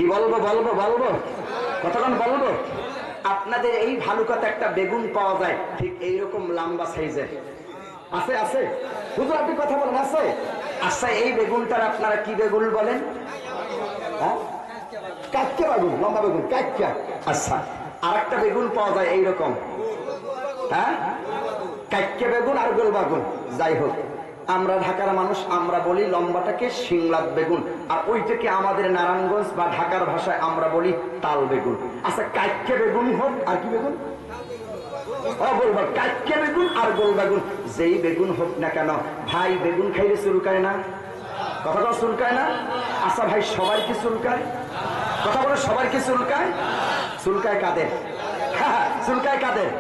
কি বলবো বলবো বলবো কতক্ষণ বলবো? আপনাদের এই ভালুকাতে একটা বেগুন পাওয়া যায় ঠিক এইরকম লম্বা সাইজের, আছে আছে? হুজুর আপনি কথা বলেন, আছে? আচ্ছা এই বেগুনটার আপনারা কি বেগুন বলেন? হ্যাঁ, কাটকে বেগুন, লম্বা বেগুন, কাটকা। আচ্ছা, আর একটা বেগুন পাওয়া যায় এইরকম, হ্যাঁ, কাটকে বেগুন আর গোল বেগুন। যাই হোক, আমরা ঢাকার মানুষ, আমরা বলি লম্বাটাকে সিংলাদ বেগুন, আর ওইটাকে আমাদের নারায়ণগঞ্জ বা ঢাকার ভাষায় আমরা বলি তাল বেগুন। আচ্ছা, কাটকে বেগুন হোক আর কি বেগুন, কাটকে বেগুন আর গোল বেগুন, যেই বেগুন হোক না কেন ভাই, বেগুন খাইলে চুলকায় না? কথা বলো, চুলকায় না? আচ্ছা ভাই, সবাই কি চুলকায়? কথা বলো, সবাই কি চুলকায়? চুলকায় কাদের? চুলকায় কাদের?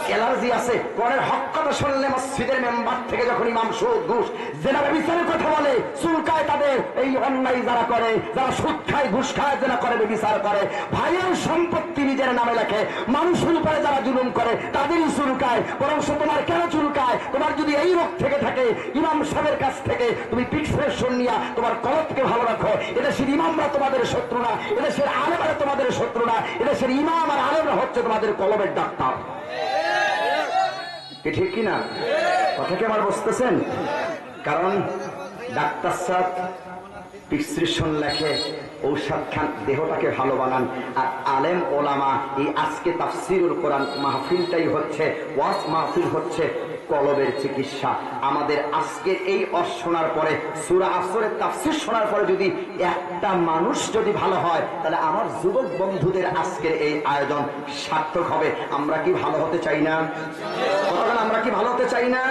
অ্যালার্জি আছে। পরের হক কথা শুনলে মসজিদের মেম্বার থেকে যখন ইমাম সুদ ঘুষ জেনা বিচারের কথা বলে, চুলকায় তাদের। এই অন্যায় যারা করে, যারা সুদ খায়, ঘুষ খায়, জেনা করে, বিচার করে, ভাইয়ের সম্পত্তি নিজের নামে লেখে, মানুষের উপরে যারা জুলুম করে তাদেরই চুলকায়। বরং তোমার কেন চুলকায়? তোমার যদি এই রোগ থেকে থাকে, ইমাম সাহেবের কাছ থেকে তুমি প্রিসক্রিপশন নিয়ে তোমার কলবকে ভালো রাখো। এদেশের ইমামরা তোমাদের শত্রু না, এদেশের আলেমরা তোমাদের শত্রু না, এদেশের ইমাম আর আলেমরা হচ্ছে তোমাদের কলবের ডাক্তার। ঠিক কিনা? কথা কি আমার বুঝতেছেন? কারণ ডাক্তার সাহেব প্রিসক্রিপশন লেখে, ঔষধ খান, দেহটাকে ভালো বানান। আর আলেম ওলামা এই আজকে তাফসিরুল কোরআন মাহফিলটাই হচ্ছে, ওয়াজ মাহফিল হচ্ছে কলবের চিকিৎসা। আমাদের আজকের এই শোনার পরে, সূরা আসরের তাফসীর শোনার পরে যদি একটা মানুষ যদি ভালো হয়, তাহলে আমার যুবক বন্ধুদের আজকের এই আয়োজন সার্থক হবে। আমরা কি ভালো হতে চাই না? কতক্ষণ আমরা কি ভালো হতে চাই না?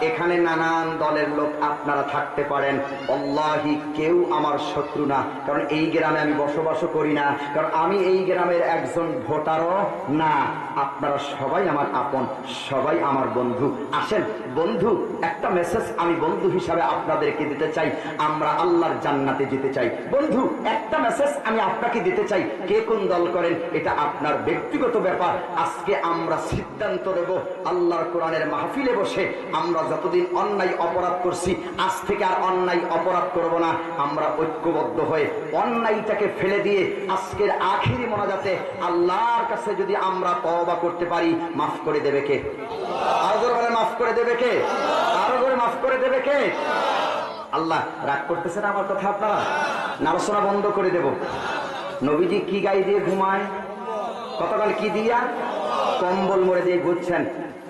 এখানে নানান দলের লোক আপনারা থাকতে পারেন, আল্লাহি কেউ আমার শত্রু না। কারণ এই গ্রামে আমি বসবাস করি না, কারণ আমি এই গ্রামের একজন ভোটারও না। আপনারা সবাই আমার আপন, সবাই আমার বন্ধু। আসেন বন্ধু, একটা মেসেজ আমি বন্ধু হিসাবে আপনাদেরকে দিতে চাই। আমরা আল্লাহর জান্নাতে যেতে চাই। বন্ধু, একটা মেসেজ আমি আপনাকে দিতে চাই। কে কোন দল করেন এটা আপনার ব্যক্তিগত ব্যাপার। আজকে আমরা সিদ্ধান্ত নেব, আল্লাহর কোরআনের মাহফিলে বসে আমরা যতদিন অন্যায় অপরাধ করছি, আজ থেকে আর অন্যায় অপরাধ করব না। আমরা ঐক্যবদ্ধ হয়ে অন্যায়টাকে ফেলে দিয়ে আজকের আখিরি মোনাজাতে আল্লাহর কাছে যদি আমরা তওবা করতে পারি, মাফ করে দেবে কে? আরো জোরে বলে, মাফ করে দেবে কে? আরো জোরে, মাফ করে দেবে কে? আল্লাহ রাগ করতেছেন আমার কথা? আপনারা নাড়াচড়া বন্ধ করে দেব। নবীজি কি গায়ে দিয়ে ঘুমায়? কতকাল কি দিয়া? কম্বল মুড়ে দিয়ে ঘুরছেন।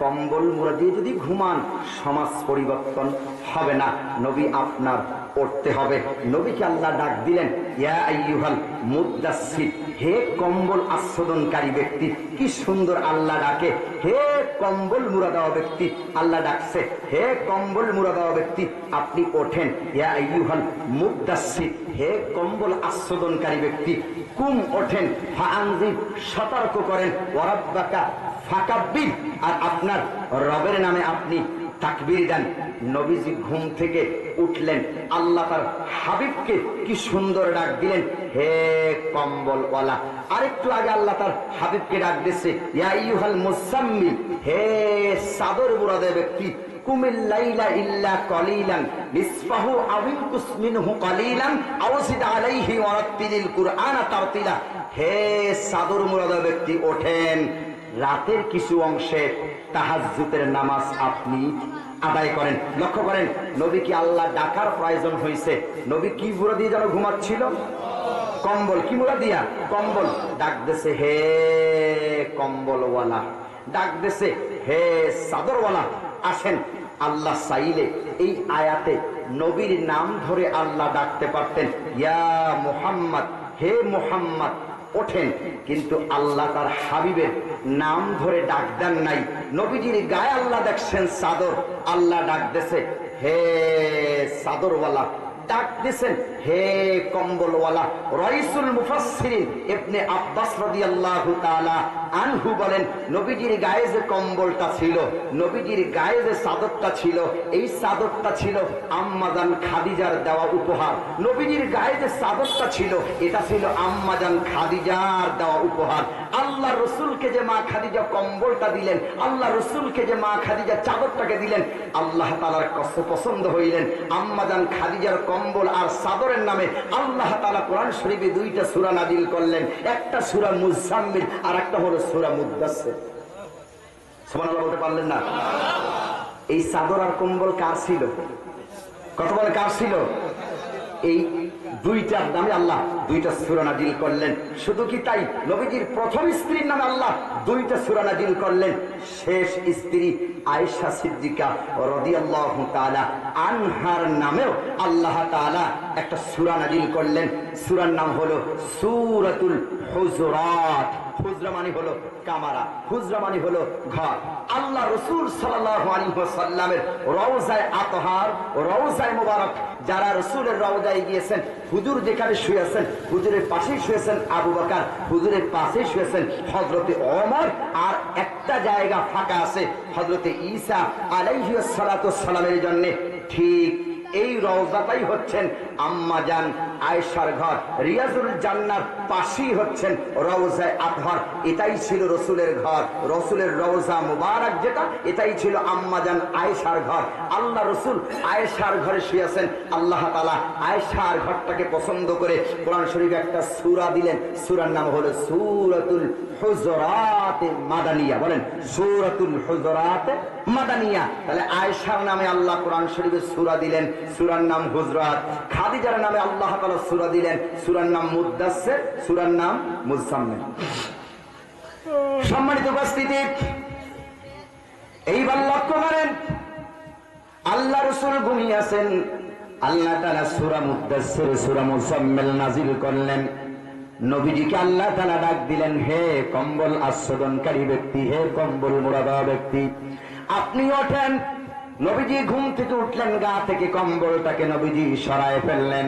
কম্বল মুড়ে দিয়ে যদি ঘুমান, সমাজ পরিবর্তন হবে না। নবী আপনার পড়তে হবে। নবীকে আল্লাহ ডাক দিলেন, ইয়া আইয়ুহাল মুদ্দাসসির, হে কম্বল আচ্ছাদনকারী ব্যক্তি। কি সুন্দর আল্লাহ ডাকে, হে কম্বল মুড়া দেওয়া ব্যক্তি। আল্লাহ ডাকছে, হে কম্বল মুড়া দেওয়া ব্যক্তি, আপনি ওঠেন। ইয়া আইয়ুহাল মুদ্দাসসির, হে কম্বল আচ্ছাদনকারী ব্যক্তি, কুম ওঠেন। ফাআনজির, সতর্ক করেন। ওয়ারাব্বাকা ফাকাব্বির, আর আপনার রবের নামে আপনি তাকবীর দেন। নবীজি ঘুম থেকে উঠলেন, আল্লাহ তার হাবিবকে কি সুন্দর ডাক দিলেন, হে কম্বলওয়ালা। আরেকটু আগে আল্লাহ তার হাবিবকে ডাক দিচ্ছে, ইয়া আইয়ুহাল মুসাম্মিল, হে চাদর মুরাদে ব্যক্তি, কুমিল লাইলা ইল্লা কলিলান নিসফাহু আও ইনকুস মিনহু কলিলান আও জিদ আলাইহি ওয়ারাত্তিলিল কুরআনা তারতিলা। হে চাদর মুরাদে ব্যক্তি, ওঠেন। রাতের কিছু অংশে তাহাজ্জুদের নামাজ আপনি আদায় করেন। লক্ষ্য করেন, নবী কি আল্লাহ ডাকার প্রয়োজন হয়েছে? নবী কি মুড়া দিয়ে যেন ঘুমাচ্ছিল? কম্বল। কি মুড়া দিয়া? কম্বল। ডাক দেশে, হে কম্বলওয়ালা। ডাক দেশে, হে চাদরওয়ালা, আসেন। আল্লাহ চাইলে এই আয়াতে নবীর নাম ধরে আল্লাহ ডাকতে পারতেন, ইয়া মুহাম্মদ, হে মুহাম্মদ ওঠেন। কিন্তু আল্লাহ তার হাবিবের নাম ধরে ডাক দেন নাই। নবীজির গায়ে আল্লাহ দেখছেন চাদর, আল্লাহ ডাক দিছে, হে চাদরওয়ালা। ডাক দিছেন, হে কম্বলওয়ালা। রাইসুল মুফাসসিরিন ইবনে আব্বাস রাদিয়াল্লাহু তাআলা আনহু বলেন, নবীজির গায়ে যে কম্বলটা ছিল, নবীজির গায়ে যে চাদরটা ছিল, এই চাদরটা ছিল আম্মাজান খাদিজার দেওয়া উপহার। নবীজির গায়ে যে চাদরটা ছিল, এটা ছিল আম্মাজান খাদিজার দেওয়া উপহার। আল্লাহ রসুলকে যে মা খাদিজা কম্বলটা দিলেন, আল্লাহ রসুলকে যে মা খাদিজা চাদরটাকে দিলেন, আল্লাহ তাআলার কাছে পছন্দ হইলেন আম্মাজান খাদিজার কম্বল আর চাদরের নামে আল্লাহ তাআলা কোরআন শরীফে দুইটা সূরা নাযিল করলেন, একটা সূরা মুজাম্মিল আর একটা হলো সূরা মুদ্দাসসির। সুবহানাল্লাহ বলতে পারলেন না? এই চাদর আর কম্বল কার ছিল? কথা বলে কার ছিল? এই দুইটার নামে আল্লাহ দুইটা সূরা নাযিল করলেন। শুধু কি তাই, নবীজির প্রথম স্ত্রীর নামে আল্লাহ দুইটা সূরা নাযিল করলেন। শেষ স্ত্রী আয়েশা সিদ্দিকা রাদিয়াল্লাহু তাআলা আনহার নামেও আল্লাহ তাআলা একটা সূরা নাযিল করলেন। সূরার নাম হলো সূরাতুল হুজুরাত। হুজরা মানে হলো কামারা, হুজরা মানে হলো ঘর। আল্লাহ রাসূল সাল্লাল্লাহু আলাইহি ওয়াসাল্লামের রওজায়ে আতহার, রওজায়ে মুবারক, যারা রাসূলের রওজায় গিয়েছেন, হুজুর যেখানে শুয়েছেন হুজুরের পাশেই শুয়েছেন আবু বকর, হুজুরের পাশেই শুয়েছেন হযরতে ওমর, আর একটা জায়গা ফাঁকা আছে হযরতে ঈসা আলাইহিস সালাতু ওয়াস সালামের জন্য। ঠিক এই রওজাটাই হচ্ছেন আম্মাজান আয়েশার ঘর। রিয়াজুল জান্নার পাশেই হচ্ছেন রওজায়ে আতহার। এটাই ছিল রসুলের ঘর, রসুলের রওজা মুবারক যেটা, এটাই ছিল আম্মাজান আয়েশার ঘর। আল্লাহ রসুল আয়েশার ঘরে শুয়েছেন। আল্লাহ তাআলা আয়েশার ঘরটাকে পছন্দ করে কোরআন শরীফে একটা সূরা দিলেন। সূরার নাম হলো সূরাতুল হুজুরাত মাদানিয়া। বলেন সূরাতুল হুজুরাত মাদানিয়া। তাহলে আয়েশার নামে আল্লাহ কোরআন শরীফে সূরা দিলেন, সূরার নাম হুজুরাত। খাদিজার নামে আল্লাহ তাআলা সূরা দিলেন, সূরার নাম মুদ্দাসসির, সূরার নাম মুজাম্মিল। সম্মানিত উপস্থিতি, এইবার লক্ষ্য করেন, আল্লাহ রাসূল ঘুমিয়ে আছেন, আল্লাহ তাআলা সূরা মুদ্দাসসির, সূরা মুজাম্মিল নাযিল করলেন। নবীজিকে আল্লাহ তাআলা ডাক দিলেন, হে কম্বল আচ্ছাদনকারী ব্যক্তি, হে কম্বল মোড়া দেওয়া ব্যক্তি, আপনি ওঠেন। নবীজি ঘুম থেকে উঠলেন, গা থেকে কম্বলটাকে নবীজি সরায় ফেললেন।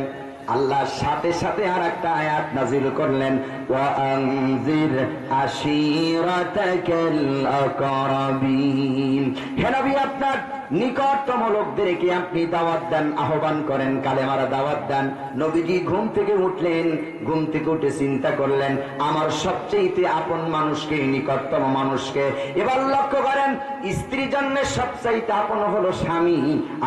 আল্লাহ সাথে সাথে আর একটা আয়াত নাযিল করলেন, ওয়া আনজির আশীরাতাকাল আকরাবিন। হে নবী, আপনার নিকটতম লোকদেরকে আপনি দাওয়াত দেন, আহ্বান করেন, কালেমার দাওয়াত দেন। নবীজি ঘুম থেকে উঠলেন, ঘুম থেকে উঠে চিন্তা করলেন, আমার সবচেয়ে আপন মানুষকে, নিকটতম মানুষকে। এবার লক্ষ্য করেন, স্ত্রীর জন্য সবচেয়ে আপন হলো স্বামী,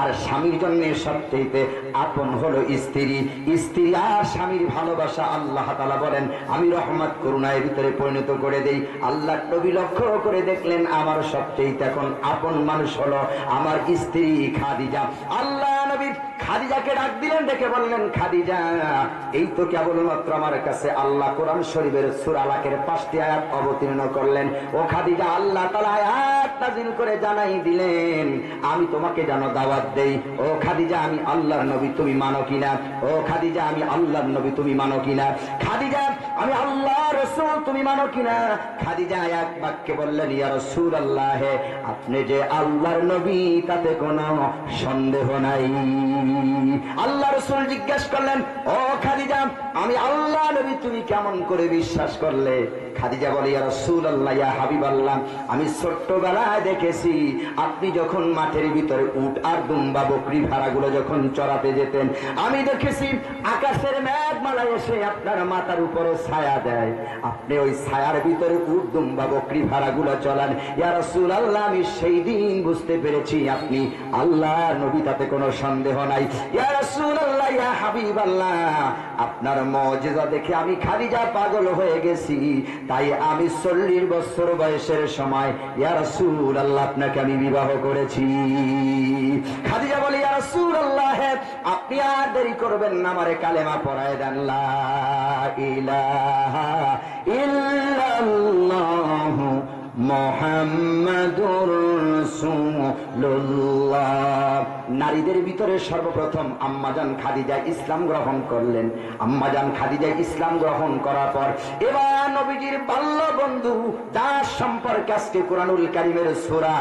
আর স্বামীর জন্য সবচেয়ে আপন হলো স্ত্রী। স্ত্রী আর স্বামীর ভালোবাসা আল্লাহ তাআলা বলেন আমি রহমত করুণার ভিতরে পরিণত করে দেই। আল্লাহ নবী লক্ষ্য করে দেখলেন, আমার সবচেয়ে এখন আপন মানুষ হলো আমার স্ত্রী খাদিজা। আল্লাহ নবী খাদিজাকে ডাক দিলেন, ডেকে বললেন, খাদিজা, এই তো কেবলমাত্র আমার কাছে আল্লাহ কোরআন শরীফের সূরা আলাকের 5টি আয়াত অবতীর্ণ করলেন। ও খাদিজা, আল্লাহ তাআলা আয়াত নাযিল করে জানাই দিলেন, আমি তোমাকে জানো দাওয়াত দেই। ও খাদিজা, আমি আল্লাহর নবী, তুমি মানো কিনা? ও খাদিজা, আমি আল্লাহর নবী, তুমি মানো কিনা? খাদিজা, আমি আল্লাহর রাসূল, তুমি মানো কিনা? খাদিজা এক বাক্যে বললেন, ইয়া রাসূলুল্লাহ, আপনি যে আল্লাহর নবী তাতে কোনো সন্দেহ নাই। আল্লাহ রাসূল জিজ্ঞেস করলেন, ও খাদিজা, আমি আল্লাহ নবী, তুমি কেমন করে বিশ্বাস করলে? খাদিজা বলে, ইয়া রাসূলুল্লাহ, ইয়া হাবিবাল্লাহ, আমি ছোট্টবেলায় দেখেছি আপনি যখন মাঠের ভিতরে উট আর দুম্বা বকরি ভেড়াগুলো যখন চড়াতে যেতেন, আমি দেখেছি আকাশের মেঘমালা এসে আপনার মাথার উপরে ছায়া দেয়, আপনি ওই ছায়ার ভিতরে উট দুম্বা বকরি ভেড়াগুলো চলান। ইয়া রাসূলুল্লাহ, আমি সেই দিন বুঝতে পেরেছি আপনি আল্লাহর নবী, তাতে কোনো সন্দেহ নাই। ইয়া রাসূলুল্লাহ, ইয়া হাবিবাল্লাহ, আপনার মুজিজা দেখে আমি খাদিজা পাগল হয়ে গেছি, তাই আমি 40 বছর বয়সের সময় ইয়া রাসূলুল্লাহ আপনাকে আমি বিবাহ করেছি। খাদিজা বলে, ইয়া রাসূলুল্লাহ, আপনি আর দেরি করবেন না, আমারে কালেমা পড়ায় দেন, লা ইলাহা ইল্লাল্লাহু মুহাম্মাদুর রাসূলুল্লাহ। নারীদের ভিতরে সর্বপ্রথম আম্মাজান খাদিজা ইসলাম গ্রহণ করলেন। আম্মাজান খাদিজা ইসলাম গ্রহণ করার পর এবার নবীজির বাল্য বন্ধু, যার সম্পর্কে আজকে কোরআনুল কারীমের সূরা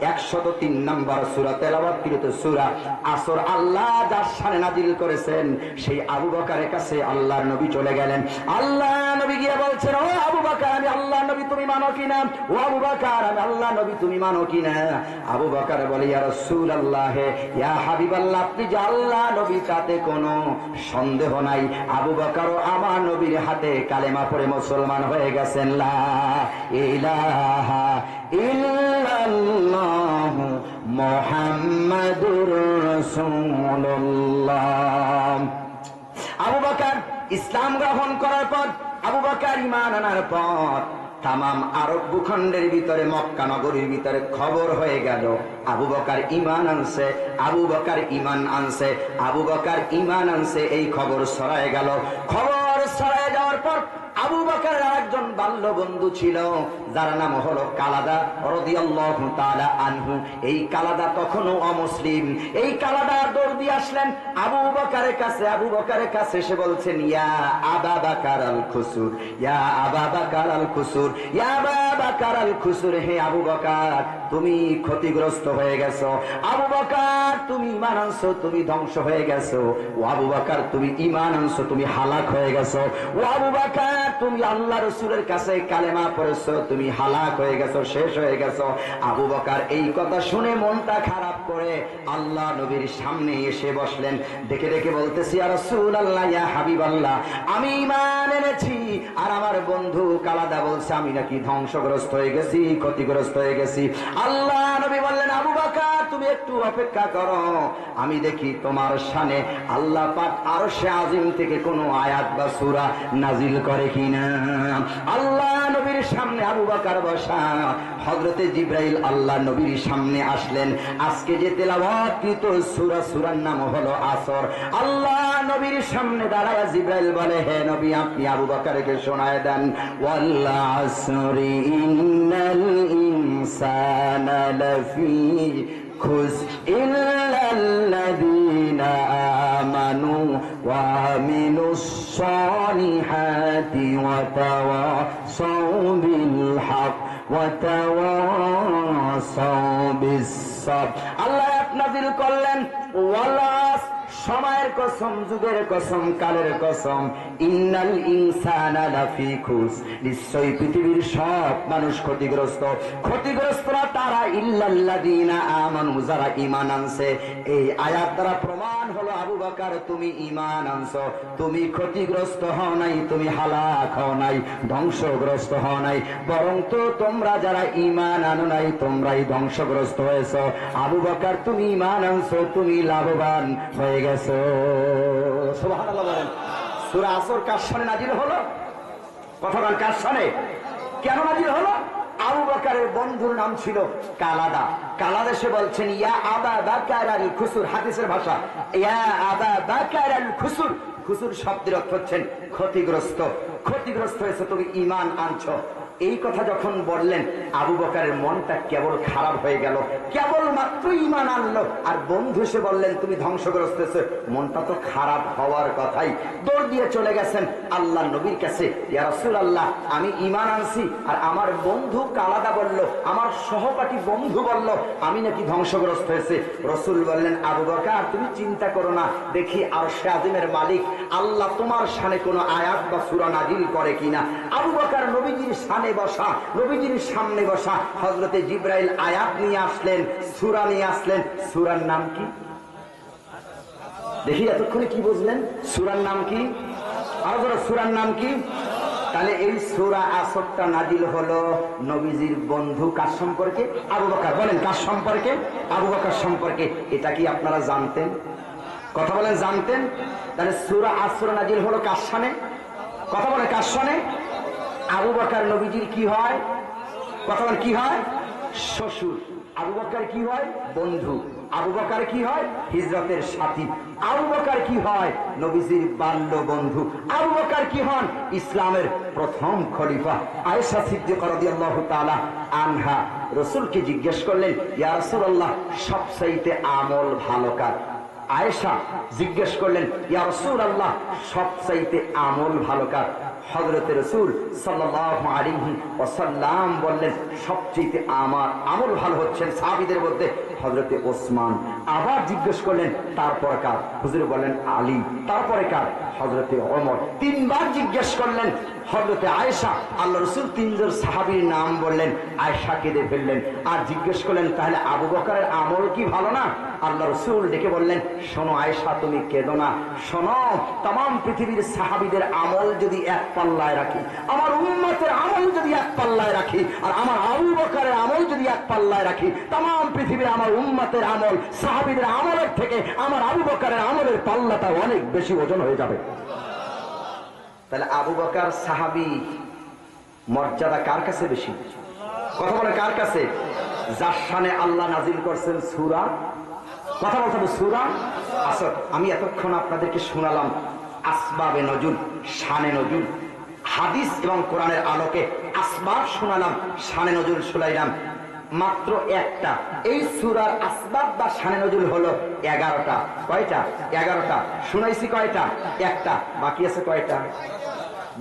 103 নম্বর সূরা তেলাওয়াতকৃত সূরা আসর আল্লাহ যার শানে নাযিল করেছেন, সেই আবু বকরের কাছে আল্লাহর নবী চলে গেলেন। আল্লাহ নবী গিয়ে বলছেন, ও আবু বকর, আমি আল্লাহর নবী, তুমি মানো কিনা? ও আবু বকর, আমি আল্লাহর নবী, তুমি মানো কিনা? আবু বকর বলে, ইয়া রাসূলুল্লাহ, ইয়া হাবিবাল্লাহ, আপনি যে আল্লাহর নবী তাতে কোনো সন্দেহ নাই। আবু বকরও আমার নবীর হাতে কালেমা পড়ে মুসলমান হয়ে গেছেন। লা ইলাহা ইল্লাল্লাহু মুহাম্মাদুর রাসূলুল্লাহ। আবু বকর ইসলাম গ্রহণ করার পর, আবু বকর ঈমান আনার পর তামাম আরব ভূখণ্ডের ভিতরে, মক্কা নগরীর ভিতরে খবর হয়ে গেল আবু বকর ঈমান আনছে, আবু বকর ঈমান আনছে, আবু বকর ঈমান আনছে। এই খবর ছড়ায় গেল। খবর ছড়ায় যাওয়ার পর আবু বকরের আরেকজন বাল্য বন্ধু ছিল, যার নাম হলো কালাদা রাদিয়াল্লাহু তাআলা আনহু। এই কালাদা তখনও অমুসলিম। এই কালাদা দৌড় দিয়ে আসলেন আবু বকরের কাছে। আবু বকরের কাছে এসে বলছেন, ইয়া আবা বকর আল খুসুর, ইয়া আবা বকর আল খুসুর, ইয়া আবা বকর আল খুসুর। হে আবু বকর, তুমি ক্ষতিগ্রস্ত হয়ে গেছো। আবু বকর, তুমি ঈমান আনছো, তুমি ধ্বংস হয়ে গেছো। ও আবু বকর, তুমি ঈমান আনছো, তুমি হালাক হয়ে গেছো। ও আবু বকর, তুমি আল্লাহ রাসূলের কাছে কালেমা পড়েছো, তুমি হালাক হয়ে গেছো, শেষ হয়ে গেছো। আবু বকর এই কথা শুনে মনটা খারাপ করে আল্লাহ নবীর সামনে এসে বসলেন। দেখে দেখে বলতেছি, ইয়া রাসূলুল্লাহ, ইয়া হাবিবাল্লাহ, আমি ঈমান এনেছি, আর আমার বন্ধু কালাদা বলছে আমি নাকি ধ্বংসগ্রস্ত হয়ে গেছি, ক্ষতিগ্রস্ত হয়ে গেছি। আল্লাহ নবী বললেন, আবু বকর, তুমি একটু অপেক্ষা করো, আমি দেখি তোমার শানে আল্লাহ পাক আরশে আজিম থেকে কোনো আয়াত বা সূরা নাজিল করে কিনা। আল্লাহ নবীর সামনে আবু বকর বসা। হযরতে জিবরাইল আল্লাহ নবীর সামনে আসলেন। আজকে যে তেলাওয়াতকৃত সূরা, সূরার নাম হলো আসর। আল্লাহ নবীর সামনে দাঁড়ায় জিবরাইল বলে, হে নবী, আপনি আবু বকরকে শোনায় দেন, ওয়াল আসরি ইন্নাল ইনসানা লাফি খুস ইল্লাল্লাযীনা আমানু ওয়া আমিলুস সালিহাতি ওয়া তাওয়াসাউ বিল হক ওয়া তাওয়াসাউ বিস সাবর। আল্লাহ নাযিল করলেন, ওয়ালাস, সময়ের কসম, যুগের কসম, কালের কসম, ইন্নাল ইনসানা লাফি খুস, নিশ্চয়ই পৃথিবীর সব মানুষ ক্ষতিগ্রস্ত। ক্ষতিগ্রস্তরা তারা ইল্লাল্লাযীনা আমানু, যারা ঈমান আনছে। এই আয়াত দ্বারা প্রমাণ হলো আবু বকর, তুমি ঈমান আনছো, তুমি ক্ষতিগ্রস্ত হও নাই, তুমি হালাক হও নাই, ধ্বংসগ্রস্ত হও নাই, বরং তো তোমরা যারা ঈমান আনো নাই তোমরাই ধ্বংসগ্রস্ত হয়েছো। আবু বকর, তুমি ঈমান আনছো, তুমি লাভবান হয়ে গেছো। সুবহানাল্লাহ বলেন। সূরা আসর কার শানে নাজিল হলো? কথা বলেন, কার শানে? কেন নাজিল হলো? আবু বকরের বন্ধুর নাম ছিল কালাদা। কালাদা এসে বলছেন, ইয়া আবা বকর আল খুসুর, হাদিসের ভাষা, ইয়া আবা বকর আল খুসুর। খুসুর শব্দের অর্থ হচ্ছেন ক্ষতিগ্রস্ত। ক্ষতিগ্রস্ত হয়েছে, তুমি ঈমান আনছো। এই কথা যখন বললেন আবু বকরের মনটা কেবল খারাপ হয়ে গেল। কেবল মাত্র ঈমান আনলো আর বন্ধু এসে বললেন তুমি ধ্বংসগ্রস্ত হয়েছে, মনটা তো খারাপ হওয়ার কথাই। দৌড় দিয়ে চলে গেছেন আল্লাহ নবীর কাছে, ইয়া রাসূলুল্লাহ, আমি ঈমান আনছি, আর আমার বন্ধু কালাদা বলল, আমার সহপাঠী বন্ধু বলল আমি নাকি ধ্বংসগ্রস্ত হয়েছে। রাসূল বললেন, আবু বকর, তুমি চিন্তা করো না, দেখি আরশে আজিমের মালিক আল্লাহ তোমার শানে কোনো আয়াত বা সূরা নাজিল করে কিনা। আবু বকর নবীজির শানে বসা, নবীজির সামনে বসা। হযরতে জিবরাইল আয়াত নিয়ে আসলেন, সূরা নিয়ে আসলেন। সূরার নাম কি? দেখি এতক্ষণে কি বুঝলেন? সূরার নাম কি? আরো বড়, সূরার নাম কি? তাহলে এই সূরা আসরটা নাজিল হলো নবীজির বন্ধু কার সম্পর্কে? আবু বকর। বলেন, কার সম্পর্কে? আবু বকর সম্পর্কে। এটা কি আপনারা জানতেন? কথা বলেন, জানতেন? তাহলে সূরা আসর নাজিল হলো কার শানে? কথা বলেন, কার শানে? আবু বকর নবীজির কি হয়? কথা বলেন, কি হয়? শ্বশুর। আবু বকর কি হয়? বন্ধু। আবু বকর কি হয়? হিজরতের সাথী। আবু বকর কি হয়? নবীজির বাল্য বন্ধু। আবু বকর কি হন? ইসলামের প্রথম খলিফা। আয়েশা সিদ্দিকা রাদিয়াল্লাহু তাআলা আনহা রাসূলকে জিজ্ঞেস করলেন, ইয়া রাসূলুল্লাহ, সবচাইতে আমল ভালো কার? আয়েশা জিজ্ঞেস করলেন, ইয়া রাসূলুল্লাহ, সবচাইতে আমল ভালো কার? হযরত রাসূল সাল্লাল্লাহু আলাইহি ওয়াসাল্লাম বললেন, সবচেয়ে আমার আমল ভালো হচ্ছেন সাহাবীদের মধ্যে হযরতে ওসমান। আবার জিজ্ঞেস করলেন, তারপর কার? হুজুর বললেন, আলী। তারপরে কার? হযরতে ওমর। তিনবার জিজ্ঞেস করলেন হযরতে আয়েশা। আল্লাহ রাসূল তিনজন সাহাবীর নাম বললেন, আয়েশা কেঁদে ফেললেন। আর জিজ্ঞেস করলেন, তাহলে আবু বকরের আমল কি ভালো না? আল্লাহ রাসূল ডেকে বললেন, শোনো আয়েশা, তুমি কেঁদো না, শোনো, तमाम পৃথিবীর সাহাবীদের আমল যদি এক পাল্লায় রাখি, আমার উম্মতের আমল যদি এক পাল্লায় রাখি, আর আমার আবু বকরের আমল যদি এক পাল্লায় রাখি, তাম পৃথিবীর আমার উম্মতের আমল সাহাবীদের আমলের থেকে আমার আবু বকরের আমলের পাল্লাটা অনেক বেশি ওজন হয়ে যাবে। তাহলে আবু বকর সাহাবী মর্যাদা কার কাছে বেশি? কথা বলে কার কাছে? যার শানে আল্লাহ নাজিল করছেন সূরা, কথা বলতে হবে সূরা আসর। আমি এতক্ষণ আপনাদেরকে শোনালাম আসবাবে নজুল, শানে নজুল, হাদিস এবং কোরআনের আলোকে আসবাব শোনালাম, শানে নজুল শোনাইলাম মাত্র একটা। এই সূরার আসবাব বা শানে নজুল হলো 11টা। কয়টা? 11টা। শুনাইছি কয়টা? একটা। বাকি আছে কয়টা?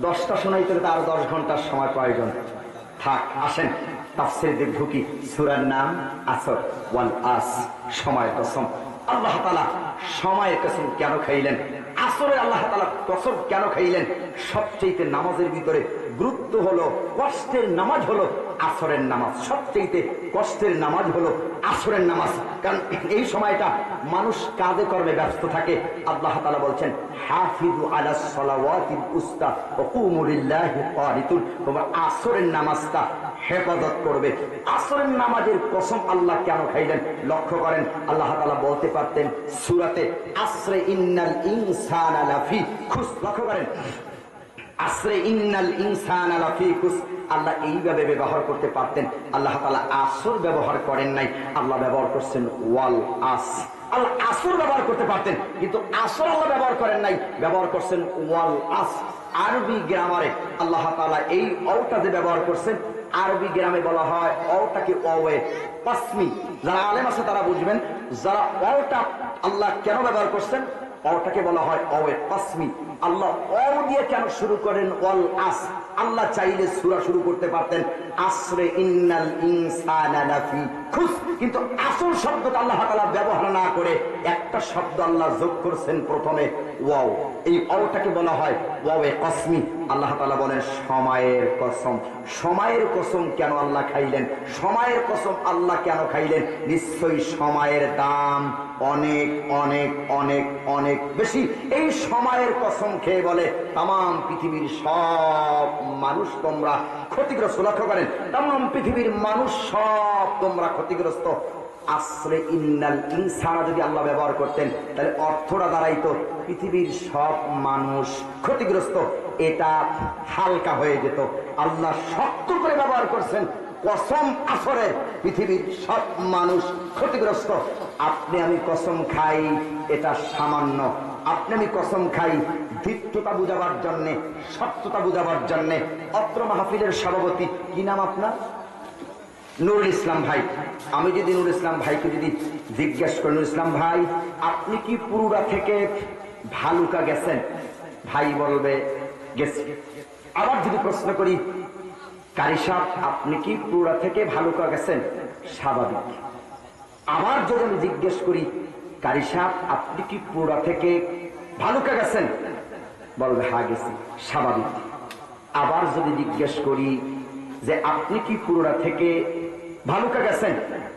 10টা শোনাইতে হলে আরো 10 ঘন্টার সময় প্রয়োজন। থাক, আসেন তাফসীরের দিকে ঢুকি। সূরার নাম আসর, ওয়াল আস, সময়ের কসম। আল্লাহ তাআলা সময়ের কসম কেন খাইলেন? আসরে আল্লাহ তাআলা কসম কেন খাইলেন? সবচেয়ে নামাজের ভিতরে গুরুত্ব হলো, কষ্টের নামাজ হলো আসরের নামাজ। সবচেয়ে কষ্টের নামাজ হলো আসরের নামাজ, কারণ এই সময়টা মানুষ কাজে কর্মে ব্যস্ত থাকে। আল্লাহ তাআলা বলছেন হাফিজু আলাস সালাওয়াতিল উস্তা ওয়া কুমু লিল্লাহি কানিতুন, তোমরা আসরের নামাজটা হেফাজত করবে। আসরের নামাজের কসম আল্লাহ কেন খাইলেন? লক্ষ্য করেন, আল্লাহ তাআলা বলতে পারতেন সূরাতে আসরে ইন্নাল ইনসানা লাফি খুস। লক্ষ্য করেন, আসরে ইন্নাল ইনসানা লাফি খুস, আল্লাহ এইভাবে ব্যবহার করতে পারতেন। আল্লাহ তাআলা আসর ব্যবহার করেন নাই, আল্লাহ ব্যবহার করছেন ওয়াল আস। আল্লাহ আসর ব্যবহার করতে পারতেন, কিন্তু আসর আল্লাহ ব্যবহার করেন নাই, ব্যবহার করছেন ওয়াল আস। আরবি গ্রামারে আল্লাহ তাআলা এই অওটা যে ব্যবহার করছেন, আরবি গ্রামে বলা হয় অওটাকে ওয়ে কসমি। যারা আলেম আছে তারা বুঝবেন, যারা অওটা আল্লাহ কেন ব্যবহার করছেন, অওটাকে বলা হয় ওয়ে কসমি। আল্লাহ ও দিয়ে কেন শুরু করেন ওয়াল আস? আল্লাহ চাইলে সূরা শুরু করতে পারতেন আসরে ইন্নাল ইনসানা লাফি খুস, কিন্তু আসর শব্দটা আল্লাহ তাআলা ব্যবহার না করে একটা শব্দ আল্লাহ যোগ করছেন প্রথমে, ওয়াও। এই ওটাকে বলা হয় ওয়ায়ে কসমি। আল্লাহ তাআলা বলেন সময়ের কসম। সময়ের কসম কেন আল্লাহ খাইলেন? সময়ের কসম আল্লাহ কেন খাইলেন? নিশ্চয়ই সময়ের দাম অনেক অনেক অনেক অনেক বেশি। এই সময়ের কসম খেয়ে বলে তাম পৃথিবীর সব মানুষ তোমরা ক্ষতিগ্রস্ত। লক্ষ্য করেন, তাম পৃথিবীর মানুষ সব তোমরা ক্ষতিগ্রস্ত। আসরে ইন্নাল ইনসানা যদি আল্লাহ ব্যবহার করতেন, তাহলে অর্থটা দাঁড়াইতো পৃথিবীর সব মানুষ ক্ষতিগ্রস্ত। এটা হালকা হয়ে যেত। আল্লাহ শক্ত করে ব্যবহার করছেন কসম আসরে, পৃথিবীর সব মানুষ ক্ষতিগ্রস্ত। আপনি আমি কসম খাই এটা সামান্য, আপনি আমি কসম খাই ধৃষ্টতা বুঝাবার জন্যে, সত্যতা বুঝাবার জন্যে। অত্র মাহফিলের সভাপতি কি নাম আপনার? নুরুল ইসলাম ভাই। আমি যদি নুরুল ইসলাম ভাইকে যদি জিজ্ঞেস করি, নুরুল ইসলাম ভাই আপনি কি পুরুরা থেকে ভালুকা গেছেন? ভাই বলবে গেছি। আবার যদি প্রশ্ন করি, কারি সাহেব আপনি কি পুরুরা থেকে ভালুকা গেছেন? স্বাভাবিক। আবার যদি আমি জিজ্ঞেস করি, কারি সাহেব আপনি কি পুরুরা থেকে ভালুকা গেছেন? বলবে হ্যাঁ গেছি, স্বাভাবিক। আবার যদি জিজ্ঞেস করি যে আপনি কি পুরুরা থেকে ভালুকা গেছেন,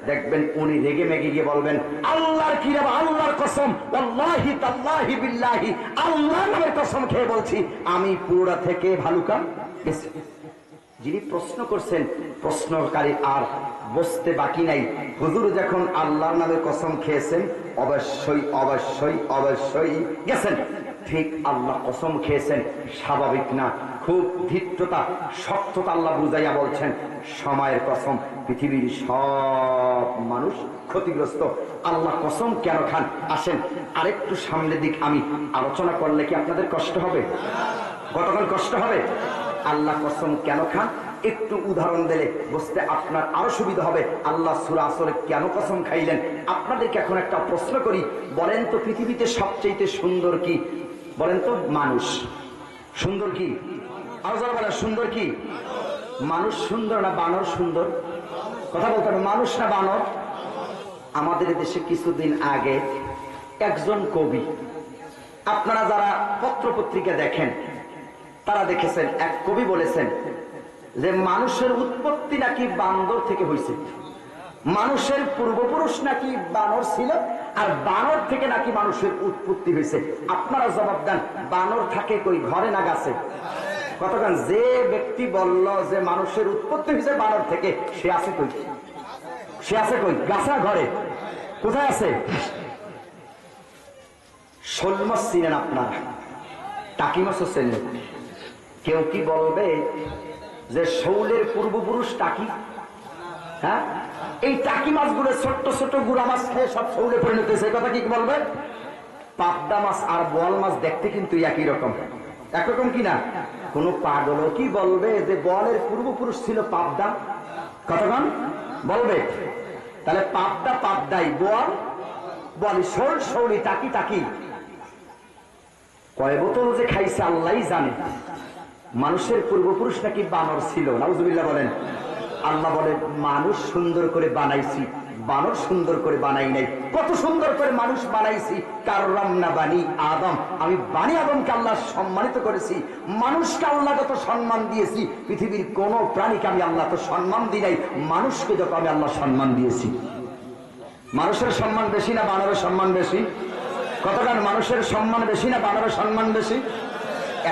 দেখবেন উনি রেগে মেগে গিয়ে বলবেন আল্লাহর কি রে, আল্লাহর কসম, ওয়াল্লাহি তাল্লাহি বিল্লাহি, আল্লাহর নামের কসম খেয়ে বলছি আমি পুরুরা থেকে ভালুকা গেছি। যিনি প্রশ্ন করছেন, প্রশ্নকারী আর বসতে বাকি নাই। হুজুর যখন আল্লাহর নামে কসম খেয়েছেন, অবশ্যই অবশ্যই অবশ্যই গেছেন। ঠিক আল্লাহ কসম খেয়েছেন, স্বাভাবিক না, খুব ধৃষ্টতা শক্ততা আল্লাহ বুঝাইয়া বলছেন সময়ের কসম পৃথিবীর সব মানুষ ক্ষতিগ্রস্ত। আল্লাহ কসম কেন খান? আসেন আরেকটু সামনের দিক আমি আলোচনা করলে কি আপনাদের কষ্ট হবে? কতক্ষণ কষ্ট হবে? আল্লাহ কসম কেন খান একটু উদাহরণ দিলে বুঝতে আপনার আরো সুবিধা হবে। আল্লাহ সূরা আসরে কেন কসম খাইলেন? আপনাদেরকে এখন একটা প্রশ্ন করি, বলেন তো পৃথিবীতে সবচেয়ে সুন্দর কি? বলেন তো মানুষ সুন্দর কি? আরো যারা বলেন সুন্দর কি? মানুষ সুন্দর না বানর সুন্দর? কথা বলতে হবে, মানুষ না বানর? আমাদের দেশে কিছুদিন আগে একজন কবি, আপনারা যারা পত্র পত্রিকা দেখেন তারা দেখেছেন, এক কবি বলেছেন যে মানুষের উৎপত্তি নাকি বান্দর থেকে হয়েছে, মানুষের পূর্বপুরুষ নাকি বানর ছিল, আর বানর থেকে নাকি মানুষের উৎপত্তি হয়েছে। আপনারা জবাব দেন, বানর থাকে কই, ঘরে না গাছে? কতক্ষণ যে ব্যক্তি বলল যে মানুষের উৎপত্তি হয়েছে বানর থেকে, সে আছে কই? সে আছে কই? গাছা ঘরে কোথায় আছে? শোল মাছ চিনেন আপনারা, টাকি মাছও চেনেন। কেউ কি বলবে যে শৌলের পূর্বপুরুষ টাকি? হ্যাঁ, এই টাকি মাছগুলো ছোট্ট ছোট্ট গুড়া মাছ খেয়ে সব শৌলে পরিণত হয়েছে, কথা কি বলবে? পাবদা মাছ আর বোয়াল মাছ দেখতে কিন্তু একই রকম, একরকম কিনা? কোন পাগলও কি বলবে যে বোয়ালের পূর্বপুরুষ ছিল পাবদা? কতক্ষণ বলবে? তাহলে পাবদা পাবদাই, বোয়াল বোয়ালি, শোল শৌলি, টাকি টাকি। কয় বোতল যে খাইছে আল্লাহই জানে। মানুষের পূর্বপুরুষ নাকি বানর ছিল, নাউজুবিল্লাহ বলেন। আল্লাহ বলে মানুষ সুন্দর করে বানাইছি, বানর সুন্দর করে বানাই নাই। কত সুন্দর করে মানুষ বানাইছি। কাররামনা বানি আদম, আমি বানি আদমকে আল্লাহ সম্মানিত করেছি। মানুষকে আল্লাহ যত সম্মান দিয়েছি, পৃথিবীর কোন প্রাণীকে আমি আল্লাহ তো সম্মান দিই নাই, মানুষকে যত আমি আল্লাহ সম্মান দিয়েছি। মানুষের সম্মান বেশি না বানরের সম্মান বেশি? কতক্ষণ মানুষের সম্মান বেশি না বানরের সম্মান বেশি?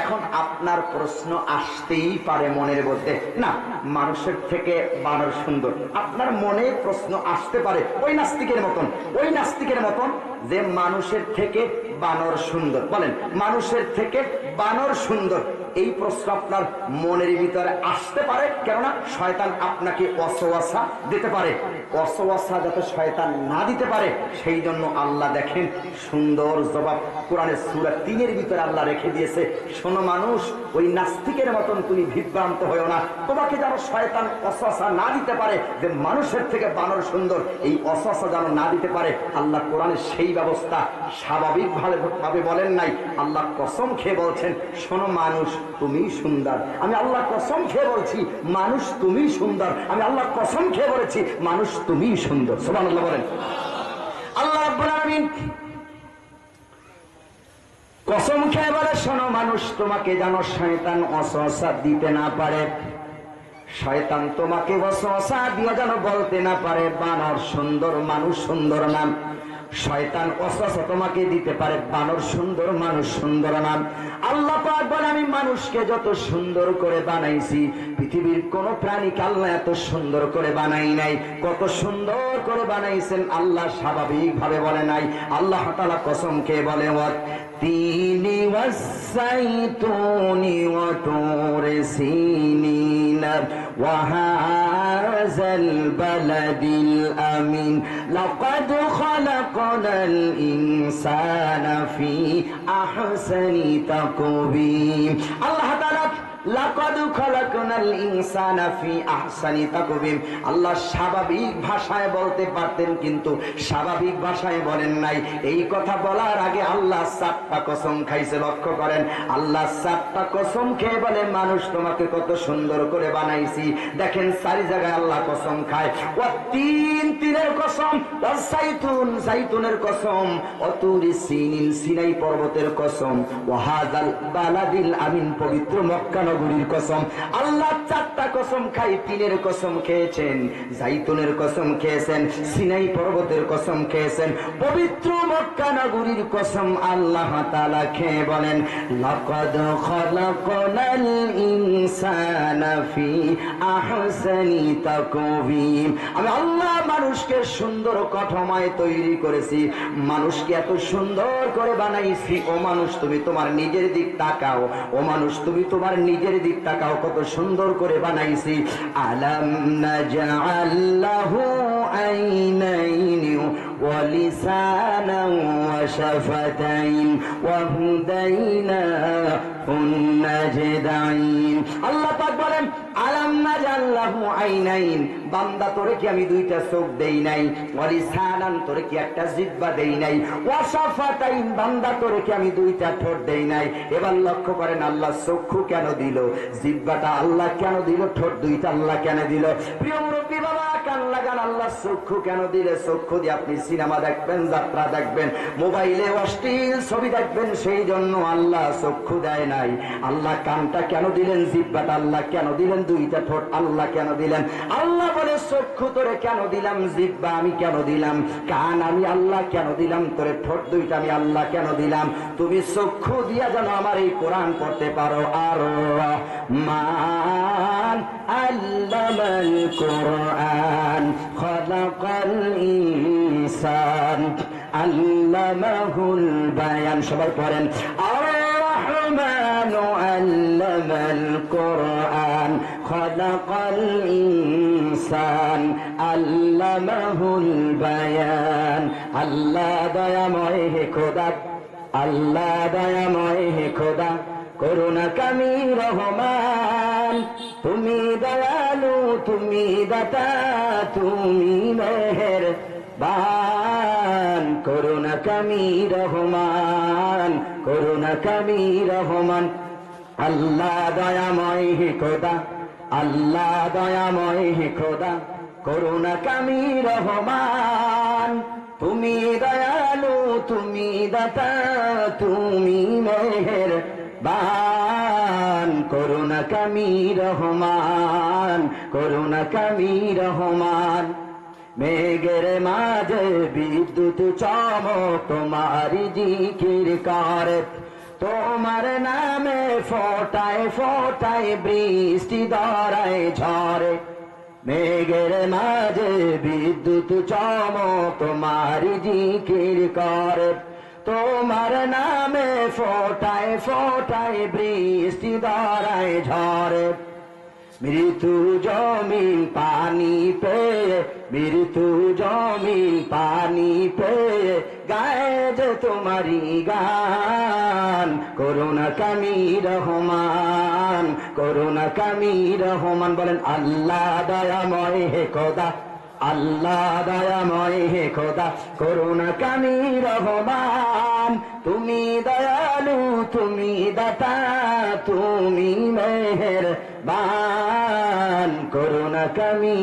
এখন আপনার প্রশ্ন আসতেই পারে মনের মধ্যে, না মানুষের থেকে বানর সুন্দর। আপনার মনে প্রশ্ন আসতে পারে ওই নাস্তিকের মতন, ওই নাস্তিকের মতন যে মানুষের থেকে বানর সুন্দর। বলেন মানুষের থেকে বানর সুন্দর, এই প্রশ্ন আপনার মনের ভিতরে আসতে পারে। কেননা শয়তান আপনাকে ওয়াসওয়াসা দিতে পারে। ওয়াসওয়াসা যাতে শয়তান না দিতে পারে, সেই জন্য আল্লাহ দেখেন সুন্দর জবাব কোরআনের সূরা ৩-এর ভিতরে আল্লাহ রেখে দিয়েছে। শোনো মানুষ, ওই নাস্তিকের মতন তুমি বিভ্রান্ত হয়েও না। তোমাকে যেন শয়তান ওয়াসওয়াসা না দিতে পারে যে মানুষের থেকে বানর সুন্দর, এই ওয়াসওয়াসা যেন না দিতে পারে। আল্লাহ কোরআনে সেই ব্যবস্থা স্বাভাবিকভাবে বলেন নাই, আল্লাহ কসম খেয়ে বলছেন শোনো মানুষ তুমি সুন্দর। আমি আল্লাহ কসম খেয়ে বলছি মানুষ তুমি সুন্দর। আমি আল্লাহ কসম খেয়ে বলেছি মানুষ তুমি সুন্দর। সুবহানাল্লাহ বলেন। আল্লাহ রাব্বুল আলামিন কসম খেয়ে বলে শোনো মানুষ, তোমাকে যেন শয়তান ওয়াসওয়াসা দিতে না পারে। শয়তান তোমাকে ওয়াসওয়াসা দিয়ে যেন বলতে না পারে বানর সুন্দর মানুষ সুন্দর নাম। শয়তান ওয়াসওয়াসা তোমাকে দিতে পারে বানর সুন্দর মানুষ সুন্দর নাম। আল্লাহ পাক বলে আমি মানুষকে যত সুন্দর করে বানাইছি, পৃথিবীর কোন প্রাণীকে আল্লাহ এত সুন্দর করে বানাই নাই। কত সুন্দর করে বানাইছেন আল্লাহ স্বাভাবিক ভাবে বলে নাই। আল্লাহ তাআলা কসম খেয়ে বলে তিনি ওয়াসাইতুনি ওয়া তুরি সিনিন ওয়া হাযাল বালাদিল আমিন লাকাদ খালাকনাল ইনসানা ফি আহসানি তাকওয়িম। আল্লাহ তাআলা লাকাদ খালাকনাল ইনসানা ফি আহসানি তাকওয়িম, আল্লাহ স্বাভাবিক ভাষায় বলতে পারতেন কিন্তু স্বাভাবিক ভাষায় বলেন নাই। এই কথা বলার আগে আল্লাহ 7টা কসম খাইছে। লক্ষ্য করেন, আল্লাহ 7টা কসম খেয়ে বলে মানুষ তোমাকে কত সুন্দর করে বানাইছি। দেখেন 4 জায়গায় আল্লাহ কসম খায়। তিনের কসম, যাইতুন যাইতুনের কসম, তুরি সিনিন সিনাই পর্বতের কসম, ওয়া হাযাল বালাদিল আমিন পবিত্র মক্কা নগরীর কসম। আল্লাহ 4টা কসম খাই। 3-এর কসম খেয়েছেন, যাইতুনের কসম খেয়েছেন, সিনাই পর্বতের কসম খেয়েছেন, পবিত্র মক্কা নগরীর কসম আল্লাহ তাআলা খেয়ে বলেন লাকাদ খালাকনাল ইনসানা ফি আহসানি তাকওয়িম। আমি আল্লাহ মানুষকে সুন্দর কাঠামোয় তৈরি করেছি, মানুষকে এত সুন্দর করে বানাইছি। ও মানুষ তুমি তোমার নিজের দিক তাকাও, ও মানুষ তুমি তোমার নিজের দিক তাকাও, কত সুন্দর করে বানাইছি। আলাম নাজআল লাহু আইনাইনি ওয়া লিসানান ওয়া শাফাতাইন ওয়া হাদাইনাহুন নাজদাইন। আল্লাহ পাক বলেন আলাম নাজআল লাহু আইনাইন, বান্দা তোরে কি আমি 2টা চোখ দেই নাই? ওয়া লিসানান, তোরে কি একটা জিহ্বা দেই নাই? ওয়া শাফাতাইন, বান্দা তোরে কি আমি 2টা ঠোঁট দেই নাই? এবার লক্ষ্য করেন আল্লাহ চক্ষু কেন দিল, জিহ্বাটা আল্লাহ কেন দিল, ঠোঁট 2টা আল্লাহ কেন দিল? প্রিয় মুরব্বী বাবা কান লাগান, আল্লাহ চক্ষু কেন দিলে? চক্ষু দিয়ে আপনি সিনেমা দেখবেন, যাত্রা দেখবেন, মোবাইলে অশ্লীল ছবি দেখবেন, সেই জন্য আল্লাহ চক্ষু দেয় নাই। আল্লাহ কানটা কেন দিলেন, জিহ্বাটা আল্লাহ কেন দিলেন, 2টা ঠোঁট আল্লাহ কেন দিলেন? আল্লাহ বলে চক্ষু তোরে কেন দিলাম, জিহ্বা আমি কেন দিলাম, কান আমি আল্লাহ কেন দিলাম, তোরে ঠোঁট 2টা আমি আল্লাহ কেন দিলাম? তুমি চক্ষু দিয়া যেন আমার এই কোরআন পড়তে পারো। আর মান আল্লামাল কুরআন খালাকাল ইনসান আল্লামাহুল বায়ান। সবাই পড়েন আর রহমানু আল্লামাল কুরআন খালাকাল ইনসান আল্লামাহুল বায়ান। আল্লাহ দয়াময় হে খোদা, আল্লাহ দয়াময় হে খোদা, করুণা কামি রহমান, তুমি দয়ালু, তুমি দাতা, তুমি মেহেরবান, করুণা কামি রহমান, করুণা কামি রহমান। আল্লাহ দয়াময় হে খোদা, আল্লাহ দয়াময় হে খোদা, করুণা কামি রহমান, তুমি দয়ালু, তুমি দাতা, তুমি মেহেরবান, করুণা কামি রহমান, করুণা কামি রহমান। মেঘের মাঝে বিদ্যুৎ চমক তোমারি জিকির করে, তোমার নামে ফোটায় ফোটায় বৃষ্টি ধরায় ঝরে। মেঘের মাঝে বিদ্যুৎ চমক তোমারি জিকির করে, তোমার নামে ফোটায় ফোটায় বৃষ্টি ধরায় ঝরে। মৃত্যু জমিন পানি পেয়ে, মৃত্যু জমিন পানি পেয়ে গায়ে যে তোমারি গান, করুণা কামি রহমান, করুণা কামি রহমান। বলেন আল্লাহ দয়াময় হে খোদা, আল্লাহ দয়াময় হে খোদা, করুণা কামি রহমান, তুমি দয়ালু, তুমি দাতা, তুমি মেহেরবান, করুণা কামি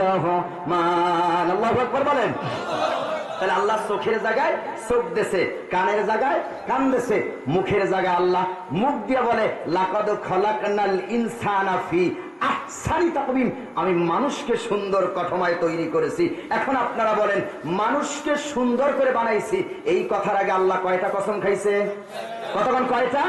রহমান। আল্লাহু আকবার বলেন। তাহলে আল্লাহ চোখের জায়গায় চোখ দেছে, কানের জায়গায় কান দেছে, মুখের জায়গায় আল্লাহ মুখ দিয়ে বলে লাকাদ খালাকনাল ইনসানা ফি আহসানি তাকওয়িম, আমি মানুষকে সুন্দর গঠনায় তৈরি করেছি। এখন আপনারা বলেন মানুষকে সুন্দর করে বানাইছি, এই কথার আগে আল্লাহ কয়টা কসম খাইছে? কতক্ষণ? কয়টা?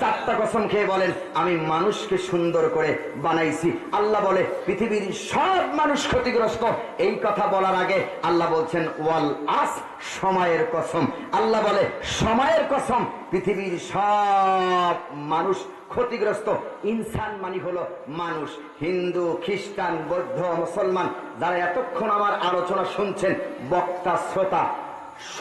4টা কসম খেয়ে বলেন আমি মানুষকে সুন্দর করে বানাইছি। আল্লাহ বলে পৃথিবীর সব মানুষ ক্ষতিগ্রস্ত, এই কথা বলার আগে আল্লাহ বলছেন ওয়াল আস, সময়ের কসম। আল্লাহ বলে সময়ের কসম, পৃথিবীর সব মানুষ ক্ষতিগ্রস্ত। ইনসান মানে হলো মানুষ। হিন্দু, খ্রিস্টান, বৌদ্ধ, মুসলমান যারা এতক্ষণ আমার আলোচনা শুনছেন, বক্তা, শ্রোতা,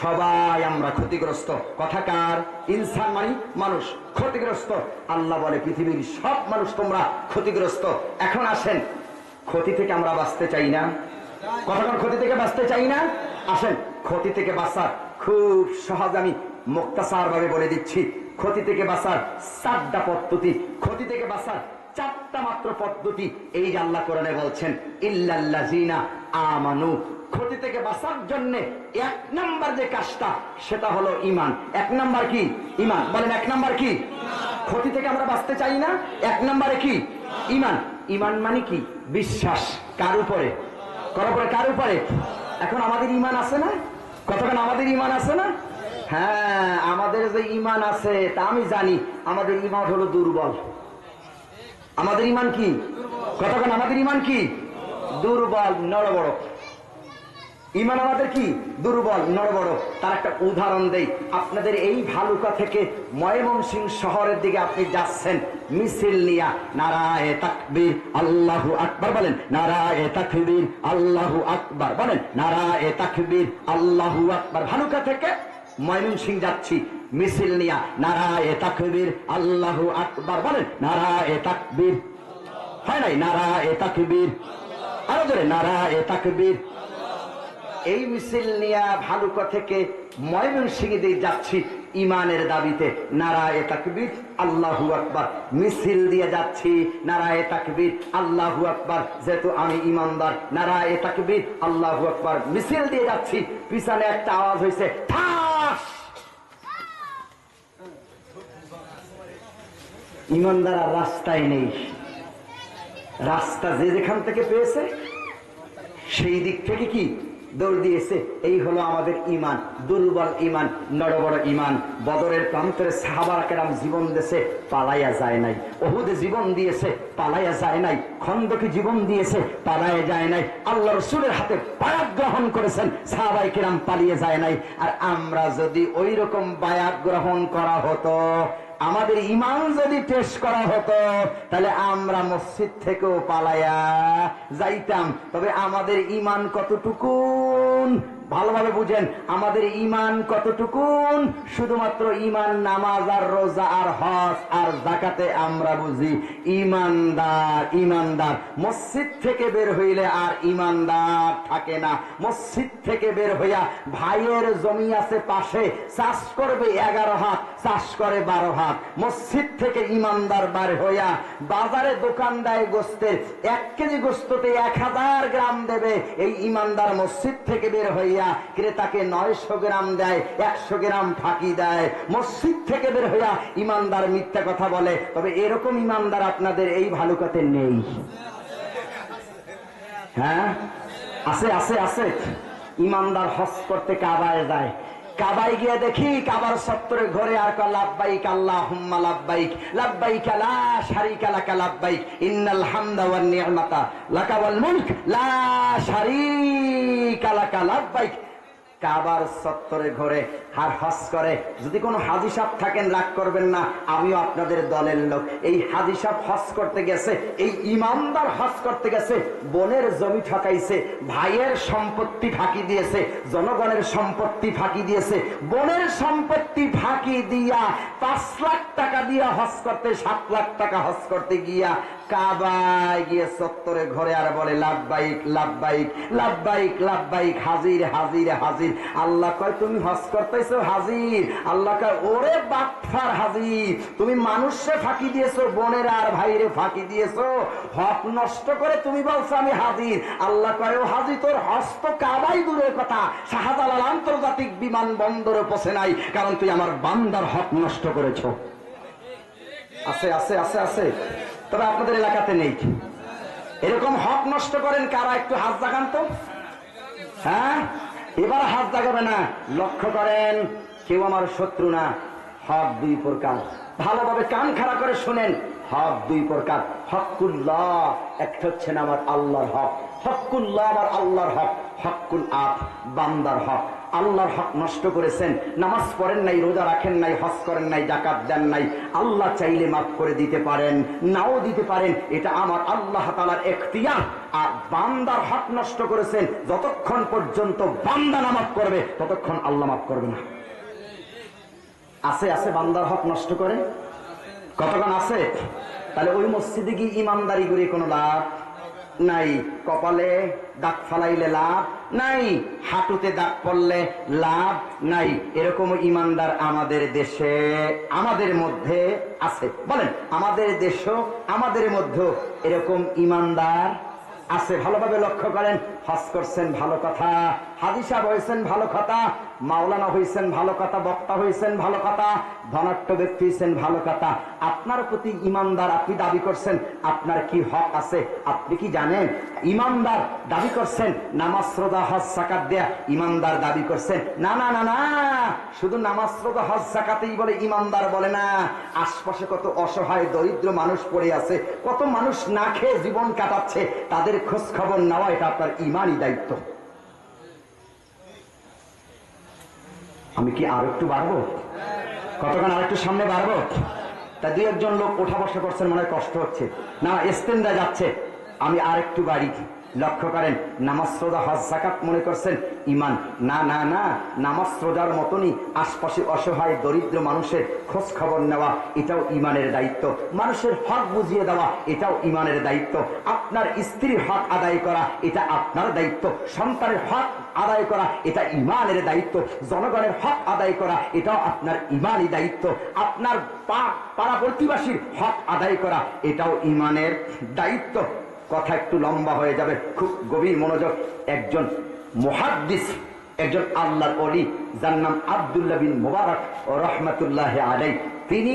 সবাই আমরা ক্ষতিগ্রস্ত। কথাকার ইনসান মানে মানুষ, ক্ষতিগ্রস্ত। আল্লাহ বলে পৃথিবীর সব মানুষ তোমরা ক্ষতিগ্রস্ত। এখন আসেন, ক্ষতি থেকে আমরা বাঁচতে চাই না? কথাকার ক্ষতি থেকে বাঁচতে চাই না? আসেন, ক্ষতি থেকে বাঁচার খুব সহজ আমি মুক্তাসার ভাবে বলে দিচ্ছি। ক্ষতি থেকে বাঁচার 4টা পদ্ধতি, ক্ষতি থেকে বাঁচার 4টা মাত্র পদ্ধতি। এই যে আল্লাহ কোরআনে বলছেন ইল্লাল্লাযিনা আমানু, ক্ষতি থেকে বাঁচার জন্য 1 নাম্বার যে কাজটা সেটা হলো ঈমান। 1 নাম্বার কি? ঈমান। বলেন 1 নাম্বার কি? ক্ষতি থেকে আমরা বাঁচতে চাই না, 1 নাম্বারে কি? ঈমান। ঈমান মানে কি? বিশ্বাস। কার উপরে? কার উপরে? কার উপরে? এখন আমাদের ঈমান আছে না? কতক্ষণ আমাদের ঈমান আছে না? হ্যাঁ, আমাদের যে ঈমান আছে তা আমি জানি, আমাদের ঈমান হলো দুর্বল। আমাদের ঈমান কি? কতক্ষণ আমাদের ঈমান কি? দুর্বল, নড়বড়। ঈমান আমাদের কি? দুর্বল, নড়বড়। তার একটা উদাহরণ দেই আপনাদের। এই ভালুকা থেকে ময়মনসিংহ শহরের দিকে আপনি যাচ্ছেন মিছিল নিয়া, নারায়ে তাকবীর আল্লাহু আকবার বলেন, নারায়ে তাকবীর আল্লাহু আকবার বলেন, নারায়ে তাকবীর আল্লাহু আকবার। ভালুকা থেকে ময়মনসিংহ যাচ্ছি মিছিল নিয়া, নারায়ে তাকবীর আল্লাহু আকবার বলেন, নারায়ে তাকবীর। হয় নাই? নারায়ে তাকবীর, আরো জোরে নারায়ে তাকবীর। এই মিছিল নিয়া ভালুকা থেকে ময়মনসিংহে দিয়ে যাচ্ছি ইমানের দাবিতে, নারায়ে তাকবীর আল্লাহু আকবার। মিছিল দিয়ে যাচ্ছি, নারায়ে তাকবীর আল্লাহু আকবার। যেহেতু আমি ইমানদার, নারায়ে তাকবীর আল্লাহু আকবার। মিছিল দিয়ে যাচ্ছি, পিছনে একটা আওয়াজ হয়েছে ঠাস। ইমানদার আর রাস্তায় নেই, রাস্তা যে যেখান থেকে পেয়েছে সেই দিক থেকে কি দৌড় দিয়েছে। এই হলো আমাদের ইমান, দুর্বল ইমান, নড়বড় ইমান। বদরের প্রান্তরে সাহাবায়ে কেরাম জীবন দিয়েছে, পালাইয়া যায় নাই। উহুদে জীবন দিয়েছে, পালাইয়া যায় নাই। খন্দকে জীবন দিয়েছে, পালাইয়া যায় নাই। আল্লাহ রাসূলের হাতে বায়াত গ্রহণ করেছেন, সাহাবায়ে কেরাম পালিয়ে যায় নাই। আর আমরা যদি ওই রকম বায়াত গ্রহণ করা হতো, আমাদের ইমান যদি টেস্ট করা হতো, তাহলে আমরা মসজিদ থেকেও পালাইয়া যাইতাম। তবে আমাদের ইমান কতটুকুন ভালোভাবে বুঝেন, আমাদের ইমান কতটুকুন। শুধুমাত্র ইমান নামাজ আর রোজা আর হজ আর যাকাতে আমরা বুঝি ইমানদার। ইমানদার মসজিদ থেকে বের হইলে আর ইমানদার থাকে না। মসজিদ থেকে বের হইয়া ভাইয়ের জমি আছে পাশে, চাষ করবে 11 হাত, চাষ করে 12 হাত। মসজিদ থেকে ইমানদার বার হইয়া বাজারে দোকান দেয় গোস্তের, 1 কেজি গোস্ততে 1000 গ্রাম দেবে। এই ইমানদার মসজিদ থেকে বের হইয়া ক্রেতাকে 900 গ্রাম দেয়, 100 গ্রাম ফাঁকি দেয়। মসজিদ থেকে বের হইয়া ইমানদার মিথ্যা কথা বলে। তবে এরকম ইমানদার আপনাদের এই ভালুকাতে নেই। হ্যাঁ, আছে আছে আছে। ইমানদার হজ করতে কাবায় যায়, কাবায় গিয়ে দেখি কাবার চত্বরে ঘরে আর কয় লাব্বাইক আল্লাহুম্মা লাব্বাইক, লাব্বাইক লা শারীকা লাকা লাব্বাইক, ইন্নাল হামদা ওয়ান নি'মাতা লাকা ওয়াল মুলক লা শারীকা লাকা লাব্বাইক। কাবার চত্বরে ঘরে আর হজ করে। যদি কোনো হাজী সাহেব থাকেন রাগ করবেন না, আমিও আপনাদের দলের লোক। এই হাজী সাহেব হজ করতে গেছে, এই ইমানদার হজ করতে গেছে, বোনের জমি ঠকাইছে, ভাইয়ের সম্পত্তি ফাঁকি দিয়েছে, জনগণের সম্পত্তি ফাঁকি দিয়েছে। বোনের সম্পত্তি ফাঁকি দিয়া 5 লাখ টাকা দিয়া হজ করতে, 7 লাখ টাকা হজ করতে গিয়া কাবায় গিয়ে চত্বরে ঘরে আর বলে লাব্বাইক লাব্বাইক লাব্বাইক লাব্বাইক, হাজির হাজির হাজির। আল্লাহ কয় তুমি হজ করতেছো হাজির। আল্লাহ কয় ওরে বাটফার হাজির, তুমি মানুষে ফাঁকি দিয়েছো, বোনের আর ভাইরে ফাঁকি দিয়েছো, হক নষ্ট করে তুমি বলছো আমি হাজির। আল্লাহ কয় ও হাজির, তোর হস্ত কাবাই দূরের কথা, শাহজালাল আন্তর্জাতিক বিমানবন্দরে পৌঁছে নাই, কারণ তুই আমার বান্দার হক নষ্ট করেছো। আছে আছে আছে আছে। তবে আপনাদের এলাকাতে নেই। এরকম হক নষ্ট করেন কারা? একটু হাত জাগান তো। হ্যাঁ, এবার হাত জাগাবে না। লক্ষ্য করেন, কেউ আমার শত্রু না। হক 2 প্রকার, ভালোভাবে কান খাড়া করে শুনেন। হক 2 প্রকার। হকুল্লাহ, একটা হচ্ছে আমার আল্লাহর হক। হকুল্লাহ আমার আল্লাহর হক। হকুল আব বান্দার হক। আল্লাহর হক নষ্ট করেছেন, নামাজ পড়েন নাই, রোজা রাখেন নাই, হজ করেন নাই, যাকাত দেন নাই। আল্লাহ চাইলে মাফ করে দিতে পারেন, নাও দিতে পারেন, এটা আমার আল্লাহ তাআলার এখতিয়ার। আর বান্দার হক নষ্ট করেছেন, যতক্ষণ পর্যন্ত বান্দা না মাফ করবে ততক্ষণ আল্লাহ মাফ করবে না। আছে আছে বান্দার হক নষ্ট করে, কতক্ষণ আছে? তাহলে ওই মসজিদে গিয়ে ইমানদারি করে কোনো লাভ নাই। কপালে দাগ ফালাইলে লাভ নাই, হাঁটুতে দাগ পড়লে লাভ নাই। এরকম ইমানদার আমাদের দেশে, আমাদের মধ্যে আছে। বলেন, আমাদের দেশও আমাদের মধ্যে এরকম ইমানদার আছে। ভালোভাবে লক্ষ্য করেন। হজ করছেন ভালো কথা, হাজী সাহেব হয়েছেন ভালো কথা, মাওলানা হয়েছেন ভালো কথা, বক্তা হয়েছেন ভালো কথা, ধনাঢ্য ব্যক্তি হয়েছেন ভালো কথা। আপনার প্রতি ইমানদার আপনি দাবি করছেন, আপনার কি হক আছে আপনি কি জানেন? ইমানদার দাবি করছেন নামাজ রোজা হজ যাকাত দেয়া, ইমানদার দাবি করছেন না না না না, শুধু নামাজ রোজা হজ যাকাতেই বলে ইমানদার বলে না। আশপাশে কত অসহায় দরিদ্র মানুষ পড়ে আছে, কত মানুষ না খেয়ে জীবন কাটাচ্ছে, তাদের খোঁজ খবর নেওয়া এটা আপনার ইমানই দায়িত্ব। আমি কি আর একটু বাড়বো? কতক্ষণ আর একটু সামনে বাড়বো? তা 2-1 লোক ওঠা বসা করছেন, মনে হয় কষ্ট হচ্ছে না, ইস্তেঞ্জা যাচ্ছে। আমি আর একটু বাড়ি। লক্ষ্য করেন, নামাজ রোজা হজ যাকাত মনে করছেন ইমান, না না না। নামাজ রোজার মতনই আশপাশে অসহায় দরিদ্র মানুষের খোঁজ খবর নেওয়া এটাও ইমানের দায়িত্ব। মানুষের হক বুঝিয়ে দেওয়া এটাও ইমানের দায়িত্ব। আপনার স্ত্রীর হক আদায় করা এটা আপনার দায়িত্ব। সন্তানের হক আদায় করা এটা ইমানের দায়িত্ব। জনগণের হক আদায় করা এটাও আপনার ইমানই দায়িত্ব। আপনার পাড়া প্রতিবাসীর হক আদায় করা এটাও ইমানের দায়িত্ব। কথা একটু লম্বা হয়ে যাবে, খুব গভীর মনোযোগ। একজন মুহাদ্দিস, একজন আল্লাহর ওলি, যার নাম আব্দুল্লাহ বিন মুবারক রাহমাতুল্লাহি আলাইহি, তিনি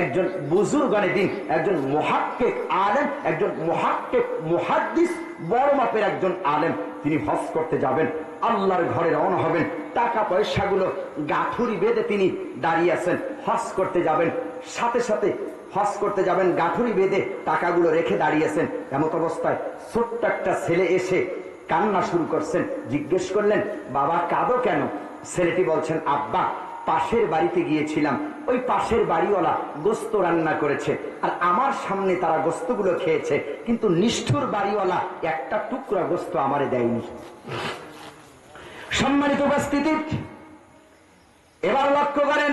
একজন বুজুর্গানে দিন, একজন মুহাক্কিক আলেম, একজন মুহাক্কিক মুহাদ্দিস, বড় মাপের একজন আলেম। তিনি হজ করতে যাবেন, আল্লাহর ঘরে রওনা হবেন, টাকা পয়সাগুলো গাঁঠুরি বেঁধে তিনি দাঁড়িয়ে আছেন, হজ করতে যাবেন, সাথে সাথে হজ করতে যাবেন, গাঁঠুরি বেঁধে টাকাগুলো রেখে দাঁড়িয়েছেন। এমত অবস্থায় ছোট্ট একটা ছেলে এসে কান্না শুরু করছেন। জিজ্ঞেস করলেন, বাবা কাঁদো কেন? ছেলেটি বলছেন, আব্বা পাশের বাড়িতে গিয়েছিলাম, ওই পাশের বাড়িওয়ালা গোস্ত রান্না করেছে, আর আমার সামনে তারা গোস্তগুলো খেয়েছে, কিন্তু নিষ্ঠুর বাড়িওয়ালা একটা টুকরা গোস্ত আমারে দেয়নি। সম্মানিত উপস্থিতি, এবার লক্ষ্য করেন,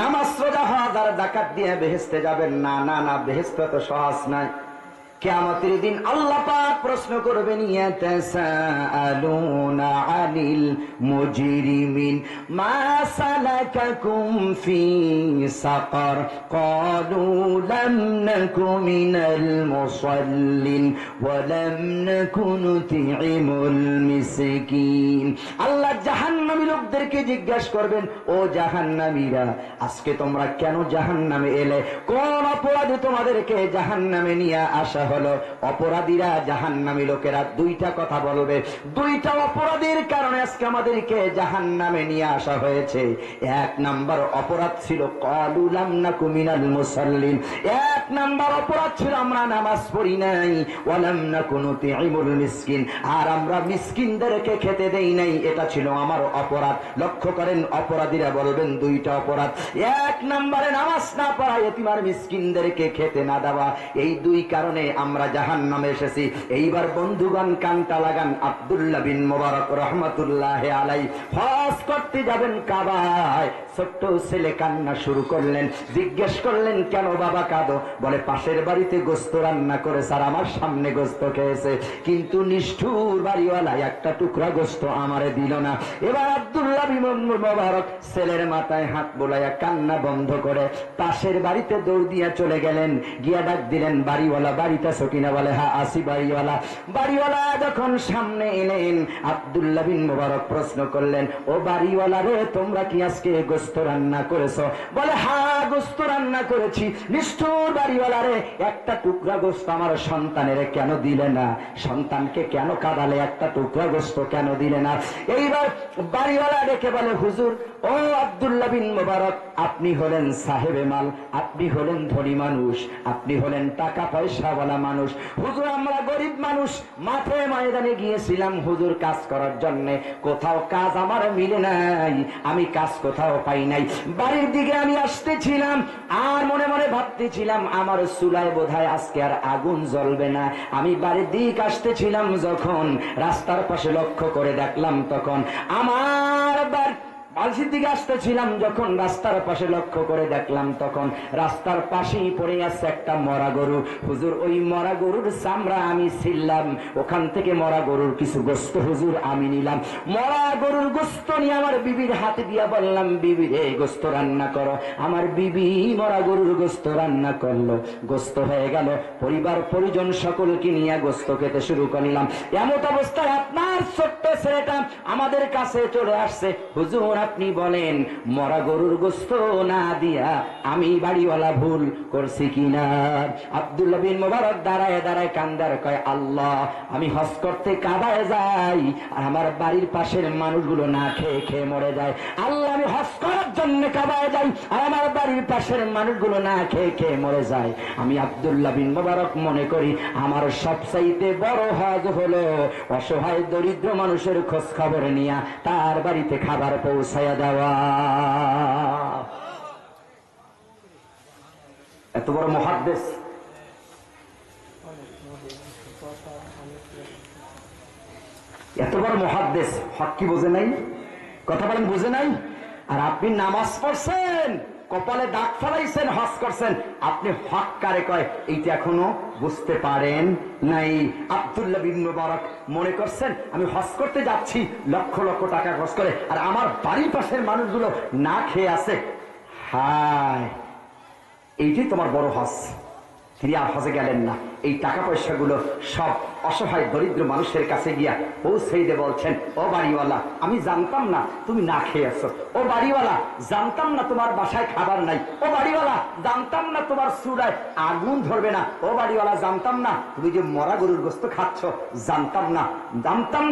নামাজ রোজা হজ আর যাকাত দিয়ে বেহেশতে যাবেন না, না না, বেহেশত তো সহজ নয়। কিয়ামতের দিন আল্লাহ পাক প্রশ্ন করবেন, ইয়াতাসাআলুনা আনিল মুজরিমিন মা সালাকাকুম ফি সাকার ক্বালু লাম নাকু মিনাল মুসাল্লিন ওয়া লাম নাকু নুতি'মুল মিসকিন। আল্লাহ জাহান্নামী লোকদেরকে জিজ্ঞাসা করবেন, ও জাহান্নামীরা, আজকে তোমরা কেন জাহান্নামে এলে? কোন অপরাধে তোমাদেরকে জাহান্নামে নিয়ে আসা হলো? অপরাধীরা, জাহান্নামী লোকেরা দুইটা কথা বলবে, দুইটা অপরাধের কারণে আজকে আমাদেরকে জাহান্নামে নিয়ে আসা হয়েছে। এক নাম্বার অপরাধ ছিল ক্বালু লাম নাকু মিনাল মুসাল্লিন, এক নাম্বার অপরাধ ছিল আমরা নামাজ পড়ি নাই, ওয়া লাম নাকু নুতি'মুল মিসকিন, আর আমরা মিসকিনদেরকে খেতে দেই নাই, এটা ছিল আমার অপরাধ। লক্ষ্য করেন, অপরাধীরা বলবেন দুইটা অপরাধ, এক নম্বরে নামাজ না পড়া, এতিম আর মিসকিনদেরকে খেতে না দেওয়া, এই দুই কারণে আমরা জাহান্নামে এসেছি। এইবার বন্ধুগণ কানটা লাগান, আব্দুল্লাহ বিন মুবারক রহমাতুল্লাহ আলাইহি হজ করতে যাবেন কাবায়। ছোট্ট ছেলে কান্না শুরু করলেন, জিজ্ঞেস করলেন, কেন বাবা কাঁদো? বলে, পাশের বাড়িতে গোস্ত রান্না করে স্যার আমার সামনে গোস্ত খেয়েছে, কিন্তু নিষ্ঠুর বাড়িওয়ালা একটা টুকরা গোস্ত আমারে দিল না। এবার আব্দুল্লাহ বিন মুবারক ছেলের মাথায় হাত বোলাইয়া কান্না বন্ধ করে পাশের বাড়িতে দৌড় দিয়া চলে গেলেন, গিয়া ডাক দিলেন, বাড়িওয়ালা বাড়িতে আছো কিনা? বলে, হ্যাঁ আসি। বাড়িওয়ালা বাড়িওয়ালা যখন সামনে এলেন, আব্দুল্লাহ বিন মুবারক প্রশ্ন করলেন, ও বাড়িওয়ালা রে, তোমরা কি আজকে গোস্ত রান্না করেছো? বলে, হ্যাঁ গোস্ত রান্না করেছি। নিষ্ঠুর বাড়িওয়ালা রে, একটা টুকরা গোস্ত আমার সন্তানের কেন দিলে না? সন্তানকে কেন কাঁদালে? একটা টুকরা গোস্ত কেন দিলে না? এইবার বাড়িওয়ালা ডেকে বলে, হুজুর, ও আব্দুল্লাহ বিন মুবারক, আপনি হলেন সাহেবে মাল, আপনি হলেন ধনী মানুষ, আপনি হলেন টাকা পয়সাওয়ালা মানুষ। হুজুর, আমরা গরিব মানুষ, মাঠে ময়দানে গিয়েছিলাম হুজুর কাজ করার জন্য, কোথাও কাজ আমার মিলে নাই, আমি কাজ কোথাও পাই নাই। বাড়ির দিকে আমি আসতেছিলাম, আর মনে মনে ভাবতেছিলাম, আমার চুলায় বোধহয় আজকে আর আগুন জ্বলবে না। আমি বাড়ির দিক আসতেছিলাম, যখন রাস্তার পাশে লক্ষ্য করে দেখলাম, তখন আমার বাড়ির দিকে আসতেছিলাম, যখন রাস্তার পাশে লক্ষ্য করে দেখলাম, তখন রাস্তার পাশেই পড়ে আছে একটা মরা গরু। হুজুর, ওই মরা গরুর চামড়া আমি ছিললাম, ওখান থেকে মরা গরুর কিছু গোস্ত হুজুর আমি নিলাম। মরা গরুর গোস্ত নিয়ে আমার বিবির হাতে দিয়া বললাম, বিবি রে, গোস্ত রান্না করো। আমার বিবি মরা গরুর গোস্ত রান্না করলো, গোস্ত হয়ে গেল, পরিবার পরিজন সকলকে নিয়ে গোস্ত খেতে শুরু করলাম। এমত অবস্থায় আপনার ছোট্ট ছেলেটা আমাদের কাছে চলে আসছে, হুজুর আপনি বলেন, মরা গরুর গোস্ত না দিয়া আমি বাড়িওয়ালা ভুল করছি কিনা? আব্দুল্লাহ বিন মুবারক দাঁড়ায় দাঁড়ায় কান্দার কয়, আল্লাহ, আমি হজ করতে কাবায় যাই, আর আমার বাড়ির পাশের মানুষগুলো না খেয়ে খেয়ে মরে যায়। আল্লাহ, আমি হজ করার জন্য কাবায় যাই, আর আমার বাড়ির পাশের মানুষগুলো না খেয়ে খেয়ে মরে যায়। আমি আব্দুল্লাহ বিন মুবারক মনে করি, আমার সবচাইতে বড় হজ হলো অসহায় দরিদ্র মানুষের খোঁজ খবর নিয়া তার বাড়িতে খাবার পৌঁছায়া দেওয়া। এত বড় মুহাদ্দিস, এত বড় মুহাদ্দিস, হক কি বোঝে নাই? কথা বলেন, বুঝে নাই? আর আপনি নামাজ পড়ছেন, কপালে দাগ ফেলাইছেন, হজ করছেন, আপনি হক কারে কয় এইটা এখনো বুঝতে পারেন নাই। আব্দুল্লাহ বিন মুবারক মনে করছেন, আমি হজ করতে যাচ্ছি, লক্ষ লক্ষ টাকা খরচ করে, আর আমার বাড়ির পাশের মানুষগুলো না খেয়ে আছে। হায়, এইটাই তোমার বড় হজ। তিনি আর হজে গেলেন না। এই টাকা পয়সাগুলো সব অসহায় দরিদ্র মানুষের কাছে গিয়া পৌঁছে দিয়ে বলছেন, ও বাড়িওয়ালা, আমি জানতাম না তুমি না খেয়ে আছো। ও বাড়িওয়ালা, জানতাম না তোমার বাসায় খাবার নাই। ও বাড়িওয়ালা, জানতাম না তোমার চুলায় আগুন ধরবে না। ও বাড়িওয়ালা, জানতাম না তুমি যে মরা গরুর গোস্ত খাচ্ছ, জানতাম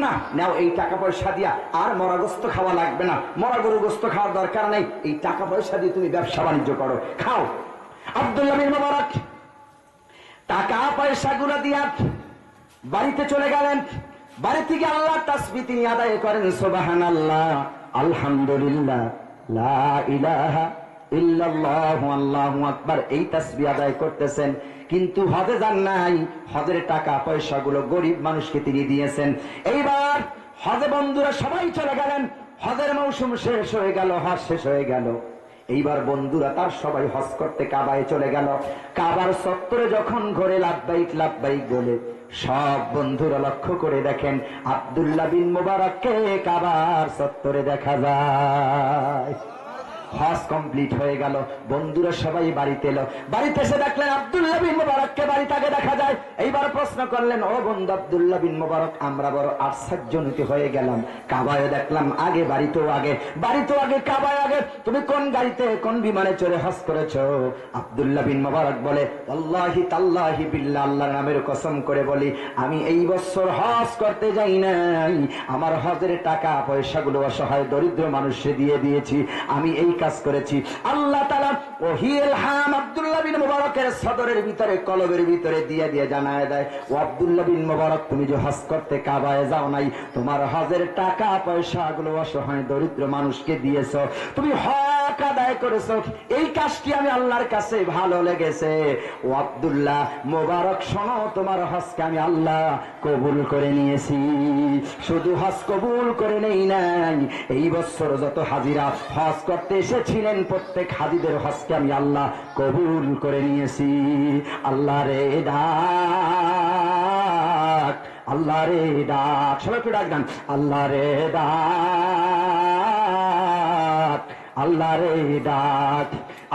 না। নাও এই টাকা পয়সা দিয়া আর মরা গোস্ত খাওয়া লাগবে না, মরা গরুর গোস্ত খাওয়ার দরকার নেই। এই টাকা পয়সা দিয়ে তুমি ব্যবসা বাণিজ্য করো, খাও। আব্দুল্লাহ বিন মুবারক টাকা পয়সা গুলো দিয়া বাড়িতে চলে গেলেন। বাড়ি থেকে আল্লাহ তাসবিহ তিনি আদায় করেন, সুবহানাল্লাহ, আলহামদুলিল্লাহ, লা ইলাহা ইল্লাল্লাহু আল্লাহু আকবার, এই তাসবিহ আদায় করতেছেন। কিন্তু হজে যান নাই, হজের টাকা পয়সাগুলো গরিব মানুষকে তিনি দিয়েছেন। এইবার হজে বন্ধুরা সবাই চলে গেলেন, হজের মৌসুম শেষ হয়ে গেল, হজ শেষ হয়ে গেল। এইবার বন্ধুরা তার সবাই হজ করতে কাবায় চলে গেল। কাবার চত্বরে যখন ঘরে লাব্বাইক লাব্বাইক বলে সব বন্ধুরা লক্ষ্য করে দেখেন আব্দুল্লাহ বিন মুবারককে কাবার চত্বরে দেখা যায়। হজ কমপ্লিট হয়ে গেল, বন্ধুরা সবাই বাড়িতে এলো। বাড়িতে এসে দেখলেন আব্দুল্লাহ বিন মুবারককে বাড়ি তাকে দেখা যায়। এইবার প্রশ্ন করলেন, ও বন্ধু আব্দুল্লাহ বিন মুবারক, আমরা বড় আশ্চর্যজনিত হয়ে গেলাম, কাবায় দেখলাম আগে, বাড়িতেও আগে, কাবায় আগে, তুমি কোন গাড়িতে কোন বিমানে চড়ে হজ করেছো? আব্দুল্লাহ বিন মুবারক বলে, আল্লাহি তাল্লাহি বিল্লাহ, আল্লাহর নামের কসম করে বলি, আমি এই বছর হজ করতে যাই নাই, আমার হজের টাকা পয়সাগুলো অসহায় দরিদ্র মানুষকে দিয়ে দিয়েছি, আমি এই কাজ করেছি। আল্লাহ তাআলা ওহী ইলহাম আব্দুল্লাহ বিন মুবারকের সদরের ভিতরে, কলবের ভিতরে দিয়ে দিয়ে জানায় দেয়, ও আব্দুল্লাহ বিন মুবারক, তুমি যে হজ করতে কাবায় যাও নাই, তোমার হজের টাকা পয়সাগুলো অসহায় দরিদ্র মানুষকে দিয়েছো, তুমি হক আদায় করেছো, এই কাজটি আমি আল্লাহর কাছে ভালো লেগেছে। ও আব্দুল্লাহ মুবারক, শোনো, তোমার হজকে আমি আল্লাহ কবুল করে নিয়েছি। শুধু হজ কবুল করে নেই নাই, এই বছর যত হাজিরা হজ করতে এসেছিলেন প্রত্যেক হাজিদের হজকে আমি আল্লাহ কবুল করে নিয়েছি। আল্লাহ রে ডাক, আল্লাহ রে ডাক, সবাই একটু ডাক দেন, আল্লাহ রে ডাক, আল্লাহ রে ডাক,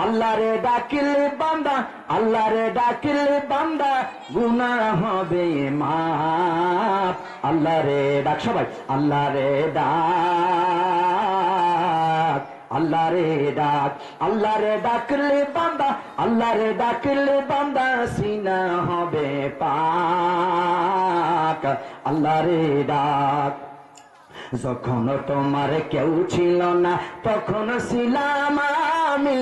আল্লাহ রে ডাকিলে বান্দা, আল্লাহ রে ডাকিলে বান্দা গুনাহ হবে মাফ। আল্লাহ রে ডাক, সবাই আল্লাহ রে ডাক, আল্লাহ রে ডাক, আল্লাহ রে ডাকলে বান্দা, আল্লাহ রে ডাকলে বান্দা সিনা হবে পাক। আল্লাহ রে ডাক, যখন তোমার কেউ ছিল না তখন ছিলাম আমি,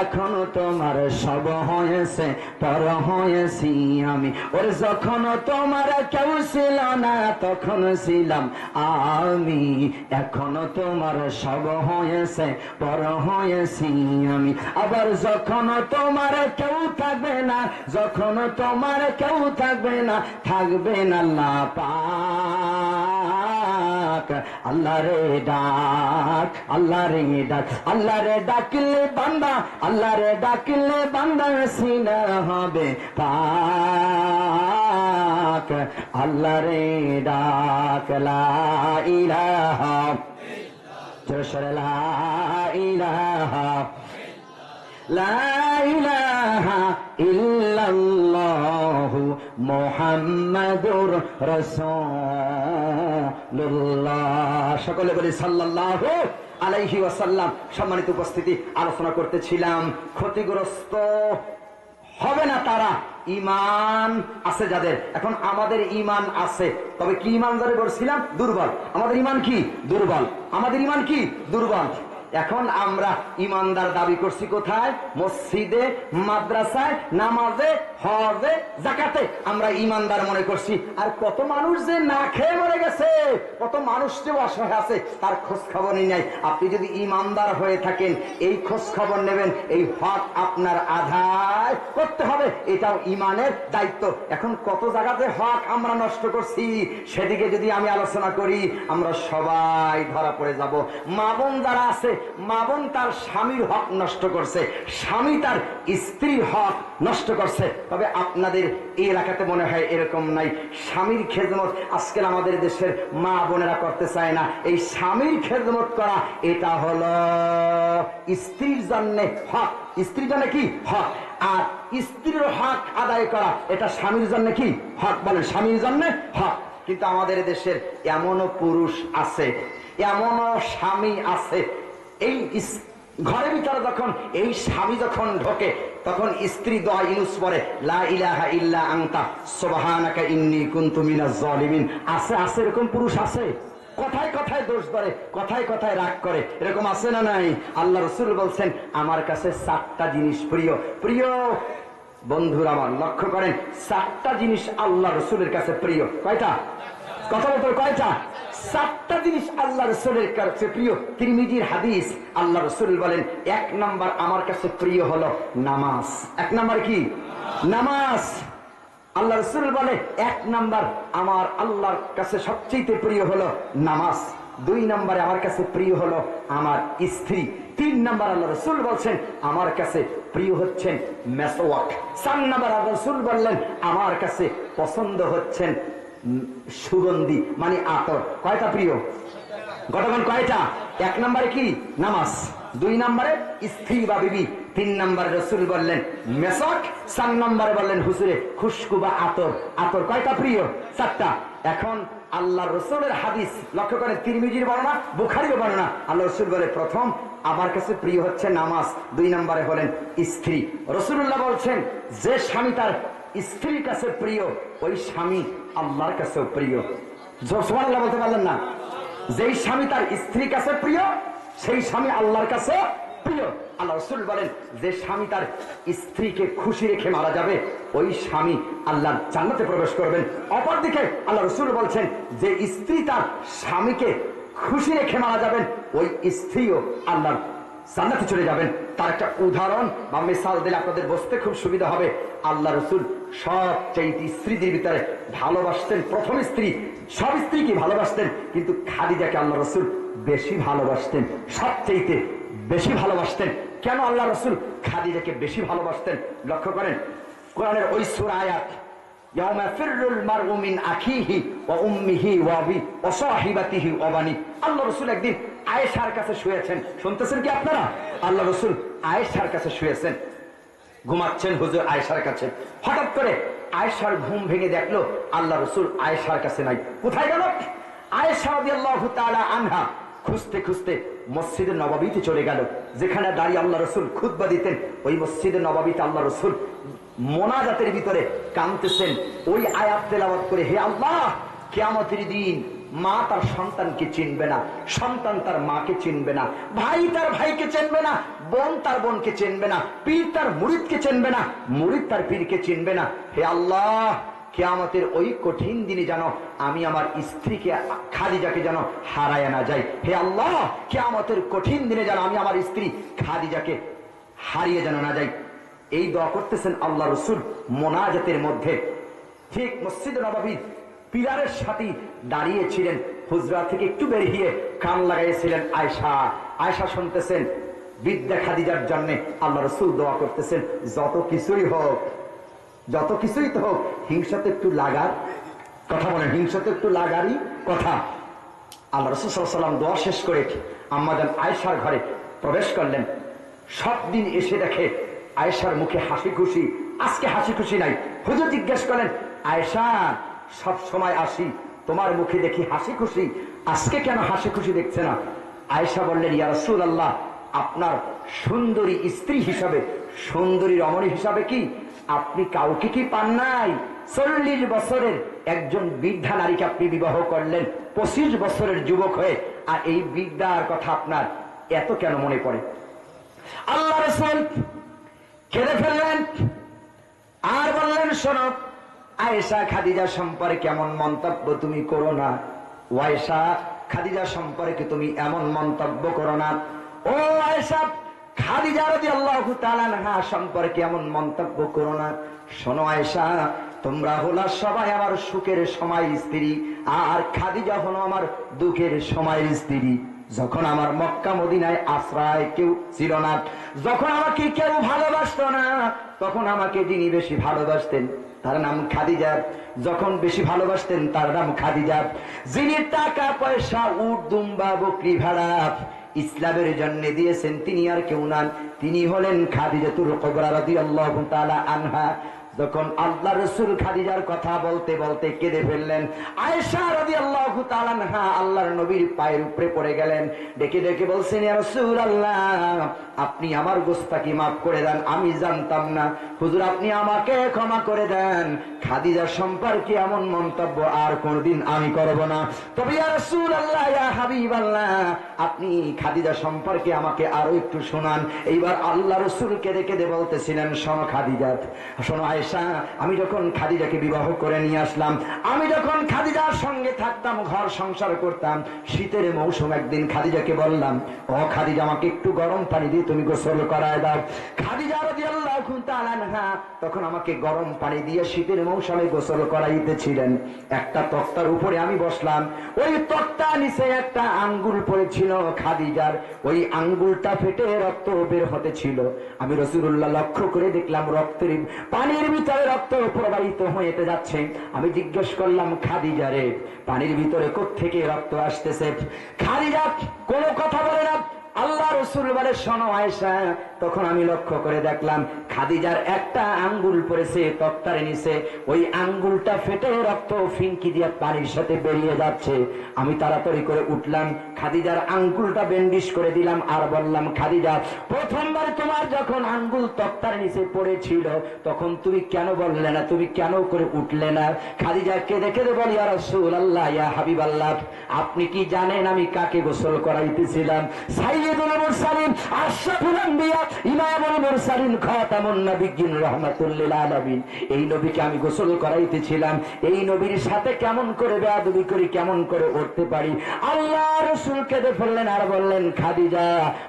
এখন তোমার সব হয়েছে পর হয়েছি আমি। ওর যখন তোমার কেউ ছিল না তখন ছিলাম আমি, এখন তোমার সব হয়েছে পর হয়েছি আমি। আবার যখন তোমার কেউ থাকবে না, যখন তোমার কেউ থাকবে না, থাকবে না আল্লাহ পাক। আল্লাহ রে ডাক, আল্লাহ রে ডাক, আল্লাহ রে ডাকলে বান্দা, আল্লাহ রে ডাকলে বান্দা সিনা হবে পাক। আল্লাহ রে ডাক, লা ইলাহা ইল্লাল্লাহ, লা ইলাহা, লা ইলাহা ইল্লাল্লাহু মুহাম্মাদুর রাসূলুল্লাহ। সকলে বলি সাল্লাল্লাহু আলাইহি ওয়াসাল্লাম। সম্মানিত উপস্থিতি, আলোচনা করতেছিলাম ক্ষতিগ্রস্ত হবে না তারা, ঈমান আছে যাদের। এখন আমাদের ঈমান আছে, তবে কি ঈমান ধরে বলছিলাম? দুর্বল। আমাদের ঈমান কি? দুর্বল। আমাদের ঈমান কি? দুর্বল। এখন আমরা ইমানদার দাবি করছি কোথায়? মসজিদে, মাদ্রাসায়, নামাজে, হজে, যাকাতে আমরা ইমানদার মনে করছি। আর কত মানুষ যে না খেয়ে মরে গেছে, কত মানুষ যে অসহায় আছে, তার খোঁজ খবরই নাই। আপনি যদি ইমানদার হয়ে থাকেন, এই খোঁজ খবর নেবেন, এই হক আপনার আদায় করতে হবে, এটাও ইমানের দায়িত্ব। এখন কত জায়গাতে হক আমরা নষ্ট করছি, সেদিকে যদি আমি আলোচনা করি, আমরা সবাই ধরা পড়ে যাব। মা বোন যারা আছে, মা বোন তার স্বামীর হক নষ্ট করছে, স্বামী তার স্ত্রীর হক নষ্ট করছে। তবে আপনাদের এই এলাকাতে মনে হয় এরকম নাই। স্বামীর খেদমত আজকাল আমাদের দেশের মা বোনেরা করতে চায় না। এই স্বামীর খেদমত করা, এটা হলো স্ত্রীর জন্য হক, স্ত্রীর জন্য কি হক। আর স্ত্রীর হক আদায় করা এটা স্বামীর জন্য কি হক, বলেন স্বামীর জন্য হক। কিন্তু আমাদের দেশের এমনও পুরুষ আছে, এমনও স্বামী আছে, এই ঘরের ভিতরে যখন এই স্বামী যখন ঢোকে তখন স্ত্রী দোয়া ইউনুস পড়ে, লা ইলাহা ইল্লা আনতা সুবহানাকা ইন্নী কুনতু মিনাজ জালিমিন। আছে আছে, এরকম পুরুষ আছে, কথায় কথায় দোষ ধরে, কথায় কথায় রাগ করে, এরকম আছে না নাই? আল্লাহ রাসূল বলছেন আমার কাছে 4টা জিনিস প্রিয়। প্রিয় বন্ধুরা আমার লক্ষ্য করেন, 4টা জিনিস আল্লাহ রাসূলের কাছে প্রিয়। কয়টা? কথা বলতে কয়টা? 4টা জিনিস আল্লাহ রাসূলের কাছে প্রিয়। তিরমিজির হাদিস, আল্লাহ রাসূল বলেন 1 নাম্বার আমার কাছে প্রিয় হলো নামাজ। 1 নাম্বার কি? নামাজ। আল্লাহ রাসূল বলে 1 নাম্বার আমার আল্লাহর কাছে সবচেয়ে প্রিয় হলো নামাজ। 2 নাম্বারে আমার কাছে প্রিয় হলো আমার স্ত্রী। 3 নাম্বার আল্লাহ রাসূল বলছেন আমার কাছে প্রিয় হচ্ছেন মেসওয়াক। 4 নাম্বার আল্লাহ রাসূল বললেন আমার কাছে পছন্দ হচ্ছেন সুগন্ধি মানে আতর। কয়টা প্রিয়? গঠন কয়টা? 1 নম্বরে কি? নামাজ। 2 নম্বরে স্ত্রী বা বিবি। 3 নম্বরে রাসূল বললেন মেসওয়াক। 4 নম্বরে বললেন হুজুরে খুশবু বা আতর। আতর কয়টা প্রিয়? 4টা। এখন আল্লাহ রাসূলের হাদিস লক্ষ্য করেন, তিরমিজির বর্ণনা, বুখারীর বর্ণনা। আল্লাহ রাসূল বলে প্রথম আমার কাছে প্রিয় হচ্ছে নামাজ, 2 নম্বরে হলেন স্ত্রী। রাসূলুল্লাহ বলছেন যে স্বামী তার স্ত্রীর কাছে প্রিয় ওই স্বামী আল্লাহর কাছেও প্রিয়। সুবহানাল্লাহ বলতে পারলেন না? যেই স্বামী তার স্ত্রীর কাছে প্রিয় সেই স্বামী আল্লাহর কাছে প্রিয়। আল্লাহ রাসূল বলেন যে স্বামী তার স্ত্রীকে খুশি রেখে মারা যাবে ওই স্বামী আল্লাহর জান্নাতে প্রবেশ করবেন। অপরদিকে আল্লাহ রাসূল বলছেন যে স্ত্রী তার স্বামীকে খুশি রেখে মারা যাবেন ওই স্ত্রীও আল্লাহর জান্নাতে চলে যাবেন। তার একটা উদাহরণ বা মিসাল দিলে আপনাদের বুঝতে খুব সুবিধা হবে। আল্লাহ রাসূল সবচেয়ে স্ত্রীদের ভিতরে ভালোবাসতেন, প্রথম স্ত্রী, সব স্ত্রীকে ভালোবাসতেন কিন্তু খাদিজাকে আল্লাহ রাসূল বেশি ভালোবাসতেন, সবচেয়ে বেশি ভালোবাসতেন। কেন আল্লাহ রাসূল খাদিজাকে বেশি ভালোবাসতেন? লক্ষ্য করেন কোরআনের ওই সূরা আয়াত, ইয়াউমা ফিররুল মারউ মিন আখিহি ওয়া উম্মিহি ওয়া আবি ওয়া সাহিবাতিহি ওয়া বানি। আল্লাহ রাসূল একদিন আয়েশার কাছে শুয়েছেন, শুনতেছেন কি আপনারা? আল্লাহ রাসূল আয়েশার কাছে শুয়েছেন, ঘুমাচ্ছেন হুজুর আয়েশার কাছে। হঠাৎ করে আয়েশার ঘুম ভেঙে দেখলো আল্লাহ রাসূল আয়েশার কাছে নাই। কোথায় গেল? আয়েশা রাদিয়াল্লাহু তাআলা আনহা খুঁজতে খুঁজতে মসজিদে নববীতে চলে গেল, যেখানে দাঁড়িয়ে আল্লাহ রাসূল খুতবা দিতেন। ওই মসজিদে নববীতে আল্লাহ রাসূল মোনাজাতের ভিতরে কাঁদতেছেন, ওই আয়াত তেলাওয়াত করে, হে আল্লাহ, কিয়ামতের দিন মা তার সন্তানকে চিনবে না, সন্তান তার মাকে চিনবে না, ভাই তার ভাইকে চিনবে না, বোন তার বোনকে চিনবে না, পীর তার মুরিদকে চিনবে না, মুরিদ তার পীরকে চিনবে না। হে আল্লাহ, কিয়ামতের ওই কঠিন দিনে যেন আমি আমার স্ত্রীকে খাদিজাকে যেন হারায় না যাই। হে আল্লাহ, কিয়ামতের কঠিন দিনে যেন আমি আমার স্ত্রী খাদিজাকে হারিয়ে যেন না যাই। এই দোয়া করতেছেন আল্লাহ রাসূল মোনাজাতের মধ্যে। ঠিক মসজিদ নববীর পিলারের সাথে দাঁড়িয়েছিলেন, হুজরা থেকে একটু বেরিয়ে কান লাগাইছিলেন আয়েশা। আয়েশা শুনতেছেন, বিদ্যা খাদিজার জন্য আল্লাহ রাসূল দোয়া করতেছেন। যত কিছুই হোক, যত কিছুই তো হোক, হিংসাতে একটু লাগার কথা বলেন, হিংসাতে একটু লাগারই কথা। আল্লাহ রাসূল সাল্লাল্লাহু আলাইহি ওয়াসাল্লাম দোয়া শেষ করে আম্মাজান আয়েশার ঘরে প্রবেশ করলেন। সব দিন এসে দেখে আয়েশার মুখে হাসি খুশি, আজকে হাসি খুশি নাই। হুজুর জিজ্ঞেস করেন, আয়েশা, সব সময় আসি তোমার মুখে দেখি হাসি খুশি, আজকে কেন হাসি খুশি দেখছে না? আয়েশা বললেন, ইয়া রাসূলুল্লাহ, আপনার সুন্দরী স্ত্রী হিসাবে, সুন্দরী রমণী হিসাবে কি আপনি কাউকে কি পান নাই? 40 বছরের একজন বৃদ্ধা নারীকে আপনি বিবাহ করলেন 25 বছরের যুবক হয়ে, আর এই বৃদ্ধার কথা আপনার এত কেন মনে পড়ে? আল্লাহ রাসূল কেঁদে ফেললেন আর বললেন, শোনো আয়েশা, খাদিজা সম্পর্কে এমন মন্তব্য তুমি করো না। ও আয়েশা, খাদিজা সম্পর্কে তুমি এমন মন্তব্য করো না। ও আয়েশা, খাদিজা রাদিয়াল্লাহু তাআলা আনহা সম্পর্কে এমন মন্তব্য করো না। শোনো আয়েশা, তোমরা হলো সবাই আমার সুখের সময় স্ত্রী, আর খাদিজা হলো আমার দুঃখের সময়ের স্ত্রী। যখন আমার মক্কা মদিনায় আশ্রয় কেউ ছিল না, যখন আমাকে কেউ ভালোবাসতো না, তখন আমাকে যিনি বেশি ভালোবাসতেন তার নাম খাদিজা। যখন বেশি ভালোবাসতেন তার নাম খাদিজা। যিনি টাকা পয়সা, উট দুম্বা বকরি ভাড়া ইসলামের জন্য দিয়েছেন তিনি আর কেউ নন, তিনি হলেন খাদিজাতুল কুবরা রাদিয়াল্লাহু তাআলা আনহা। যখন আল্লাহ রাসূল খাদিজার কথা বলতে বলতে কেঁদে ফেললেন, আয়েশা রাদিয়াল্লাহু তাআলা আনহা আল্লাহর নবীর পায়ের উপরে পড়ে গেলেন, ডেকে ডেকে বলছেন, ইয়া রাসূলুল্লাহ, আপনি আমার গোস্তাকি মাফ করে দেন, আমি জানতাম না। হুজুর, আপনি আমাকে ক্ষমা করে দেন। খাদিজা সম্পর্কে এমন মন্তব্য আর কোনদিন আমি করব না। তবে ইয়া রাসূলুল্লাহ, ইয়া হাবিবাল্লাহ, আপনি খাদিজা সম্পর্কে আমাকে আরো একটু শোনান। এইবার আল্লাহ রাসূল কেঁদে কেঁদে বলতেছিলেন, শোনো খাদিজা, শোনো আয়েশা, আমি যখন খাদিজাকে বিবাহ করে নিয়ে আসলাম, আমি যখন খাদিজার সঙ্গে থাকতাম, ঘর সংসার করতাম, শীতের মৌসুম একদিন খাদিজাকে বললাম, ও খাদিজা, আমাকে একটু গরম পানি দিয়ে তুমি গোসল করায় দাও। খাদিজা রাদিয়াল্লাহু তাআলা আনহা তখন আমাকে গরম পানি দিয়ে শীতের মৌসুমে গোসল করাইতেছিলেন। একটা তক্তার উপরে আমি বসলাম, ওই তক্তা নিচে একটা আঙ্গুল পড়েছিল খাদিজার, ওই আঙ্গুলটা ফেটে রক্ত বের হতে ছিল। আমি রাসূলুল্লাহ লক্ষ্য করে দেখলাম রক্তের পানির ভিতরে রক্ত প্রবাহিত হয়ে যাচ্ছে। আমি জিজ্ঞেস করলাম, খাদিজা রে, পানির ভিতরে কোত্থেকে রক্ত আসতেছে? খাদিজা কোনো কথা বলে না। আল্লাহ রাসূল বলে, শোনো আয়েশা, তখন আমি লক্ষ্য করে দেখলাম খাদিজার একটা আঙ্গুল পড়েছে তক্তার নিচে, ওই আঙ্গুলটা ফেটে রক্ত ফিনকি দিয়ে পানির সাথে বেরিয়ে যাচ্ছে। আমি তাড়াতাড়ি করে উঠলাম, খাদিজার আঙ্গুলটা ব্যান্ডেজ করে দিলাম আর বললাম, খাদিজা, প্রথমবার তোমার যখন আঙ্গুল তক্তার নিচে পড়েছিল তখন তুমি কেন বললে না, তুমি কেন করে উঠলে না? খাদিজা কেঁদে কেঁদে বলি, ইয়া রাসূলুল্লাহ, ইয়া হাবিবাল্লাহ, আপনি কি জানেন আমি কাকে গোসল করাইতেছিলাম? সাইয়্যিদুল মুরসালিন, আশরাফুল আম্বিয়া, ইমামুল মুরসালিন, খাতামুন নবিয়্যিন, রাহমাতুল লিল আলামিন, এই নবীকে আমি গোসল করাইতেছিলাম। এই নবীর সাথে কেমন করে বেয়াদবি করি, কেমন করে উঠতে পারি? আল্লাহ রাসূল কেঁদে ফেললেন আর বললেন, খাদিজা,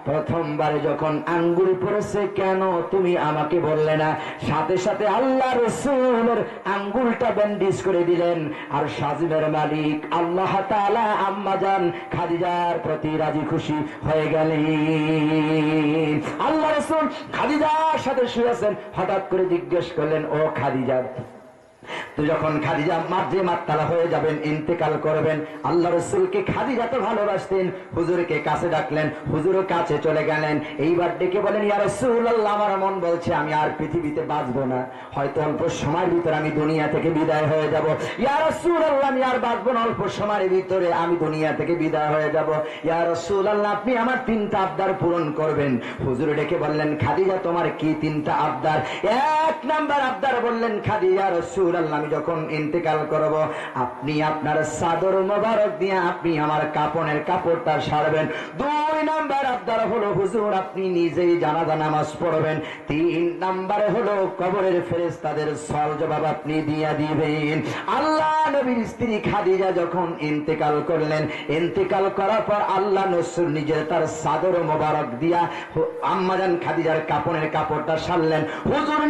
প্রথমবারে যখন আঙ্গুল পড়েছে কেন তুমি আমাকে বললে না? সাথে সাথে আল্লাহ রাসূলের আঙ্গুলটা ব্যান্ডেজ করে দিলেন। আর সাজিমের মালিক আল্লাহ তাআলা আম্মা জান খাদিজার প্রতি রাজি খুশি হয়ে গেলেন। আল্লাহ রাসূল খাদিজার সাথে শুয়েছেন, হঠাৎ করে জিজ্ঞেস করলেন, ও খাদিজা, তো যখন খাদিজা মাঝে মাত্তালা হয়ে যাবেন, ইন্তেকাল করবেন, আল্লাহ রাসূলকে খাদিজা তো ভালোবাসতেন, হুজুরকে কাছে ডাকলেন, হুজুরও কাছে চলে গেলেন। এইবার ডেকে বলেন, ইয়া রাসূলুল্লাহ, আমার মন বলছে আমি আর পৃথিবীতে বাঁচবো না, হয়তো অল্প সময়ের ভিতরে আমি দুনিয়া থেকে বিদায় হয়ে যাব। ইয়া রাসূলুল্লাহ, আমি আর বাঁচবো না, অল্প সময়ের ভিতরে আমি দুনিয়া থেকে বিদায় হয়ে যাব। ইয়া রাসূলুল্লাহ, আপনি আমার তিনটা আবদার পূরণ করবেন। হুজুর ডেকে বললেন, খাদিজা, তোমার কি তিনটা আবদার? এক নাম্বার আবদার বললেন, খাদিজা রাসূলুল্লাহ, আমি যখন ইন্তেকাল করব, আপনি আপনার চাদর মোবারক দিয়ে আপনি আমার কাপনের কাপড়টা সারবেন। দুই নাম্বার আবদার হলো, হুজুর, আপনি নিজেই জানাজা নামাজ পড়বেন। তিন নাম্বারে হলো, কবরের ফেরেশতাদের সওয়াল জবাব আপনি দিয়ে দিবেন। আল্লাহ নবীর স্ত্রী খাদিজা যখন ইন্তেকাল করলেন, ইন্তেকাল করার পর আল্লাহ রাসূল নিজে তার চাদর মোবারক দিয়া আম্মাজান খাদিজার কাপনের কাপড়টা সারলেন। হুজুর